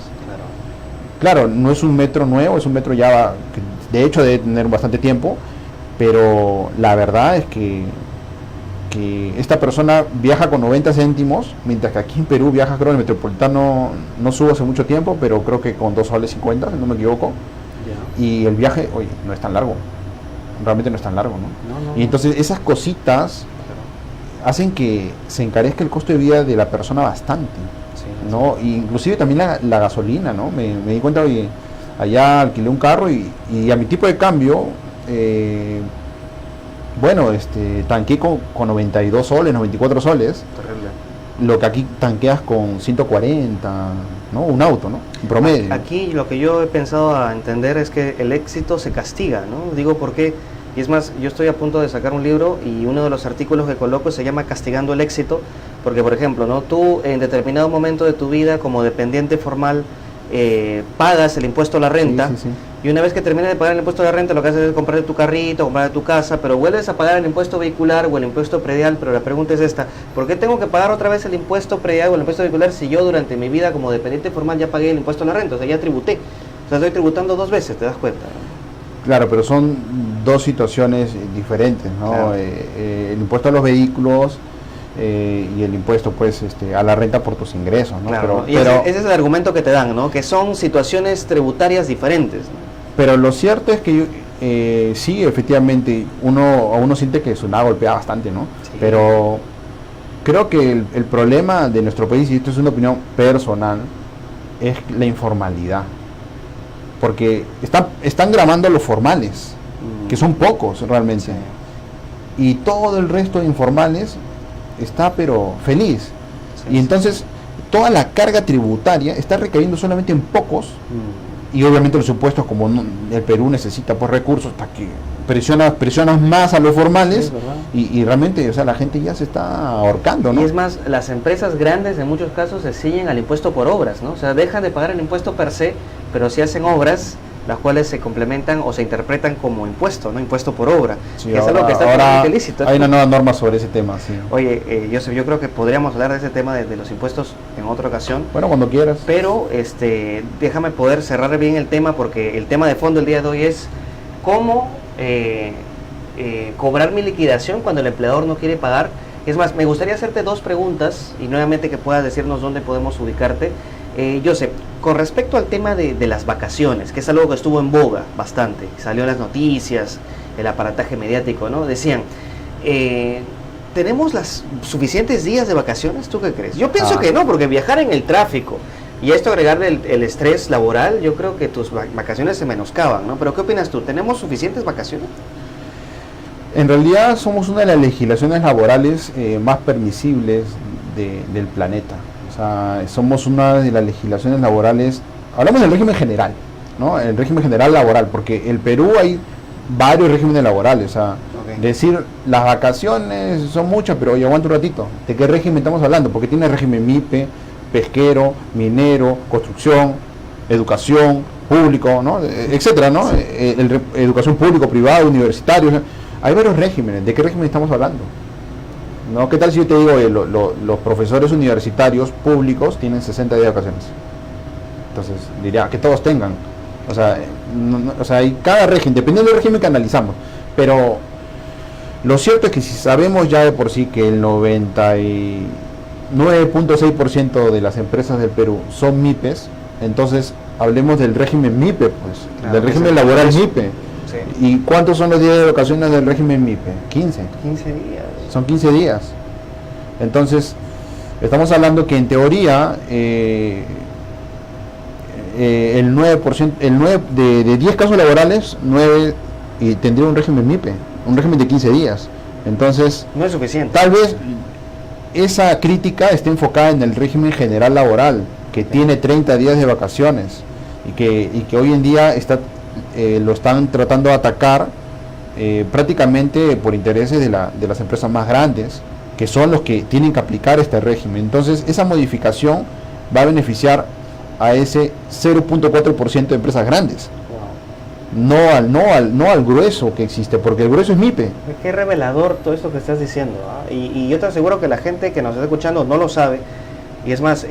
Claro, no es un metro nuevo, es un metro ya, que de hecho debe tener bastante tiempo, pero la verdad es que esta persona viaja con 90 céntimos, mientras que aquí en Perú viaja, creo, el metropolitano no subo hace mucho tiempo, pero creo que con 2 soles 50, si no me equivoco, Ya. y el viaje, oye, no es tan largo, realmente no es tan largo, ¿no? Y entonces esas cositas hacen que se encarezca el costo de vida de la persona bastante. Sí, ¿No? Y inclusive también la gasolina, ¿no? Me di cuenta que allá alquilé un carro y a mi tipo de cambio, tanqué con 92 soles, 94 soles, terrible. lo que aquí tanqueas con 140, ¿no? Un auto, ¿no? En promedio. Aquí lo que yo he pensado a entender es que el éxito se castiga, ¿no? Digo porque, y es más, yo estoy a punto de sacar un libro y uno de los artículos que coloco se llama Castigando el éxito, porque por ejemplo, ¿no? Tú en determinado momento de tu vida como dependiente formal pagas el impuesto a la renta, Sí. y una vez que terminas de pagar el impuesto a la renta lo que haces es comprar tu carrito, comprar tu casa, pero vuelves a pagar el impuesto vehicular o el impuesto predial. Pero la pregunta es esta: ¿por qué tengo que pagar otra vez el impuesto predial o el impuesto vehicular si yo durante mi vida como dependiente formal ya pagué el impuesto a la renta? O sea, ya tributé. O sea, estoy tributando 2 veces, ¿te das cuenta? Claro, pero son dos situaciones diferentes, ¿no? Claro. El impuesto a los vehículos y el impuesto, pues, a la renta por tus ingresos, ¿no? Claro, Pero ese es el argumento que te dan, ¿no? Que son situaciones tributarias diferentes, ¿no? Pero lo cierto es que sí, efectivamente, uno siente que su nada golpea bastante, ¿no? Sí. Pero creo que el problema de nuestro país, y esto es una opinión personal, es la informalidad. Porque están grabando los formales, que son pocos realmente. Sí. Y todo el resto de informales está pero feliz. Sí, Y entonces toda la carga tributaria está recayendo solamente en pocos. Y obviamente los impuestos, como el Perú necesita pues recursos, para que presionas más a los formales, Sí, ¿verdad? y realmente, o sea, la gente ya se está ahorcando, ¿no? Y es más, las empresas grandes en muchos casos se siguen al impuesto por obras, ¿no? O sea, dejan de pagar el impuesto per se, pero sí hacen obras las cuales se complementan o se interpretan como impuesto, ¿no? Impuesto por obra. Sí, que es algo ahora- que está ahora totalmente ilícito, ¿no? hay una nueva norma sobre ese tema, sí. Oye, yo creo que podríamos hablar de ese tema de los impuestos en otra ocasión. Bueno, cuando quieras. Pero déjame poder cerrar bien el tema, porque el tema de fondo el día de hoy es cómo cobrar mi liquidación cuando el empleador no quiere pagar Es más, me gustaría hacerte dos preguntas y nuevamente que puedas decirnos dónde podemos ubicarte. Joseph, con respecto al tema de las vacaciones, que es algo que estuvo en boga bastante, salió en las noticias, el aparataje mediático, ¿no? Decían, ¿tenemos las suficientes días de vacaciones? ¿Tú qué crees? Yo pienso que no, porque viajar en el tráfico y esto agregarle el estrés laboral, yo creo que tus vacaciones se menoscaban, ¿no? Pero ¿qué opinas tú? ¿Tenemos suficientes vacaciones? En realidad somos una de las legislaciones laborales más permisibles del planeta. O sea, somos una de las legislaciones laborales, hablamos del régimen general, ¿no? El régimen general laboral, porque en Perú hay varios regímenes laborales. O sea, decir las vacaciones son muchas, pero oye, aguanta un ratito. ¿De qué régimen estamos hablando? Porque tiene régimen MIPE, pesquero, minero, construcción, educación, público, ¿no? Etcétera, ¿no? Sí. Educación público, privado, universitario. O sea, hay varios regímenes. ¿De qué régimen estamos hablando? ¿No? ¿Qué tal si yo te digo los profesores universitarios públicos tienen 60 días de vacaciones? Entonces diría que todos tengan. O sea, o sea, hay cada régimen, dependiendo del régimen que analizamos. Pero lo cierto es que si sabemos ya de por sí que el 99.6% de las empresas del Perú son MIPES, entonces hablemos del régimen MIPE, pues, claro, del régimen laboral MIPE. Sí. ¿Y cuántos son los días de vacaciones del régimen MIPE? 15. 15 días. Son 15 días. Entonces, estamos hablando que en teoría el 9%, de 10 casos laborales, 9 tendría un régimen MIPE, un régimen de 15 días. Entonces, no es suficiente. Tal vez esa crítica esté enfocada en el régimen general laboral, que tiene 30 días de vacaciones y que hoy en día lo están tratando de atacar prácticamente por intereses de las empresas más grandes, que son los que tienen que aplicar este régimen. Entonces, esa modificación va a beneficiar a ese 0.4% de empresas grandes. No al grueso que existe, porque el grueso es MIPE. Qué revelador todo esto que estás diciendo, ¿eh? Y yo te aseguro que la gente que nos está escuchando no lo sabe, y es más,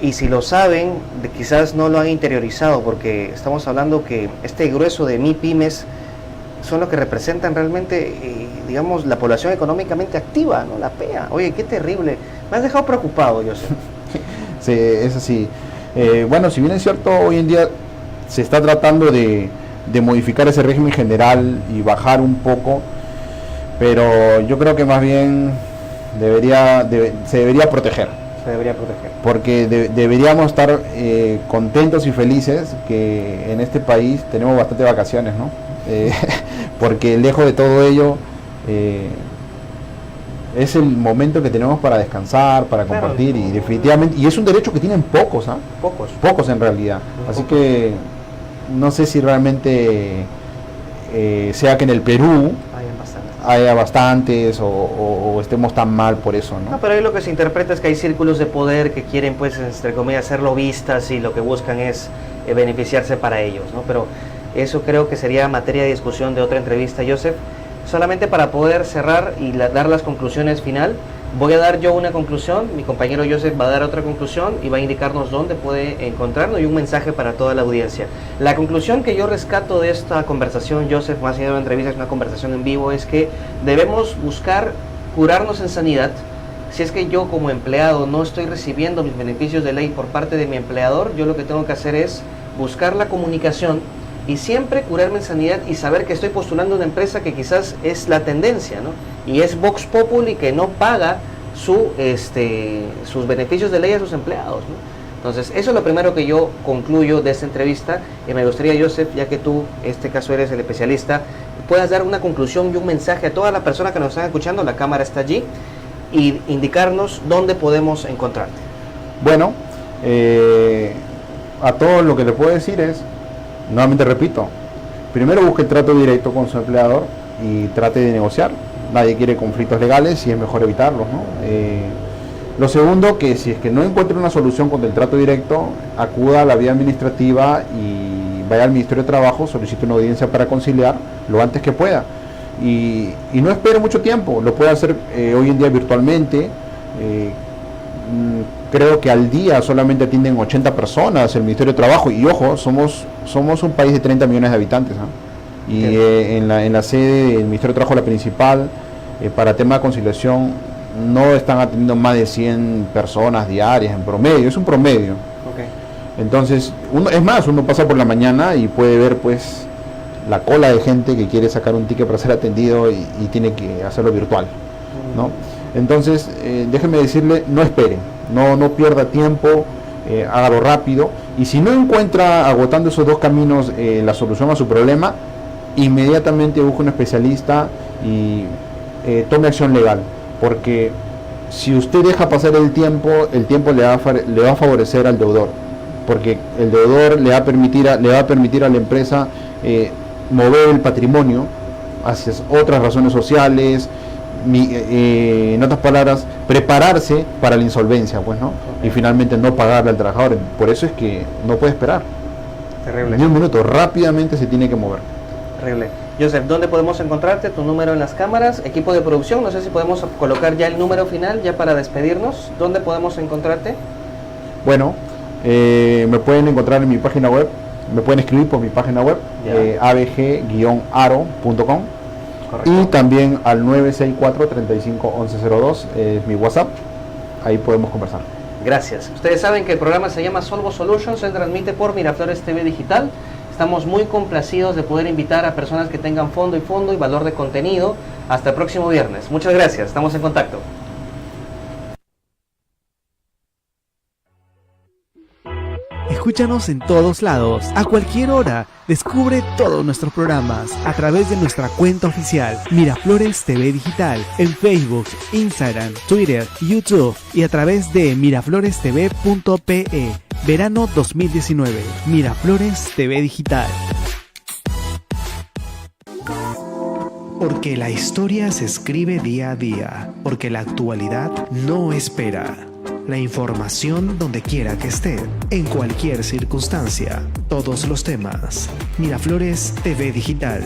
y si lo saben, quizás no lo han interiorizado, porque estamos hablando que este grueso de MIPYMES son los que representan realmente, digamos, la población económicamente activa, ¿no? La PEA. Oye, qué terrible. Me has dejado preocupado, Joseph. Sí, es así. Bueno, si bien es cierto, hoy en día se está tratando de modificar ese régimen general y bajar un poco, pero yo creo que más bien se debería proteger. Se debería proteger. Porque deberíamos estar contentos y felices que en este país tenemos bastantes vacaciones, ¿no? Porque lejos de todo ello es el momento que tenemos para descansar, para compartir, y definitivamente, y es un derecho que tienen pocos, ¿ah? Pocos en realidad. Así que no sé si realmente sea que en el Perú haya bastantes o estemos tan mal por eso, ¿no? No, pero ahí lo que se interpreta es que hay círculos de poder que quieren, pues, entre comillas, ser lobistas, y lo que buscan es beneficiarse para ellos, ¿no? Pero eso creo que sería materia de discusión de otra entrevista, Joseph. Solamente para poder cerrar y dar las conclusiones final, voy a dar yo una conclusión, mi compañero Joseph va a dar otra conclusión y va a indicarnos dónde puede encontrarnos y un mensaje para toda la audiencia. La conclusión que yo rescato de esta conversación, Joseph, más allá de una entrevista, es una conversación en vivo, es que debemos buscar curarnos en sanidad. Si es que yo como empleado no estoy recibiendo mis beneficios de ley por parte de mi empleador, yo lo que tengo que hacer es buscar la comunicación y siempre curarme en sanidad y saber que estoy postulando una empresa que quizás es la tendencia, ¿no? Y es Vox Populi, que no paga sus beneficios de ley a sus empleados, ¿no? Entonces, eso es lo primero que yo concluyo de esta entrevista, y me gustaría, Joseph, ya que tú, en este caso, eres el especialista, puedas dar una conclusión y un mensaje a todas las personas que nos están escuchando, la cámara está allí, y indicarnos dónde podemos encontrarte. Bueno, a todos lo que le puedo decir es, nuevamente repito, primero busque el trato directo con su empleador y trate de negociar. Nadie quiere conflictos legales y es mejor evitarlos, ¿no? Lo segundo, que si es que no encuentra una solución con el trato directo, acuda a la vía administrativa y vaya al Ministerio de Trabajo, solicite una audiencia para conciliar lo antes que pueda. Y no espere mucho tiempo, lo puede hacer hoy en día virtualmente. Creo que al día solamente atienden 80 personas el Ministerio de Trabajo, y ojo, somos un país de 30 millones de habitantes, ¿eh? Y en la sede del Ministerio de Trabajo, la principal, para tema de conciliación, no están atendiendo más de 100 personas diarias en promedio, es un promedio. Okay. Entonces, uno pasa por la mañana y puede ver pues la cola de gente que quiere sacar un ticket para ser atendido y tiene que hacerlo virtual, ¿no? Entonces, déjeme decirle, no espere, no pierda tiempo, hágalo rápido, y si no encuentra agotando esos dos caminos la solución a su problema, inmediatamente busque un especialista y tome acción legal, porque si usted deja pasar el tiempo le va a favorecer al deudor, porque el deudor le va a permitir a la empresa mover el patrimonio hacia otras razones sociales, en otras palabras, prepararse para la insolvencia, pues, ¿no? Y finalmente no pagarle al trabajador. Por eso es que no puede esperar. Terrible. Ni un minuto, rápidamente se tiene que mover. Terrible. Joseph, ¿dónde podemos encontrarte? Tu número en las cámaras, equipo de producción, no sé si podemos colocar ya el número final, ya para despedirnos. ¿Dónde podemos encontrarte? Bueno, me pueden encontrar en mi página web, me pueden escribir por mi página web, abg-aro.com. Y también al 964-351102 es mi WhatsApp, ahí podemos conversar. Gracias. Ustedes saben que el programa se llama Solvo Solutions, se transmite por Miraflores TV Digital. Estamos muy complacidos de poder invitar a personas que tengan fondo y valor de contenido. Hasta el próximo viernes. Muchas gracias, estamos en contacto. Escúchanos en todos lados, a cualquier hora. Descubre todos nuestros programas a través de nuestra cuenta oficial Miraflores TV Digital en Facebook, Instagram, Twitter, YouTube y a través de miraflorestv.pe. Verano 2019. Miraflores TV Digital. Porque la historia se escribe día a día, porque la actualidad no espera. La información donde quiera que esté, en cualquier circunstancia, todos los temas. Miraflores TV Digital.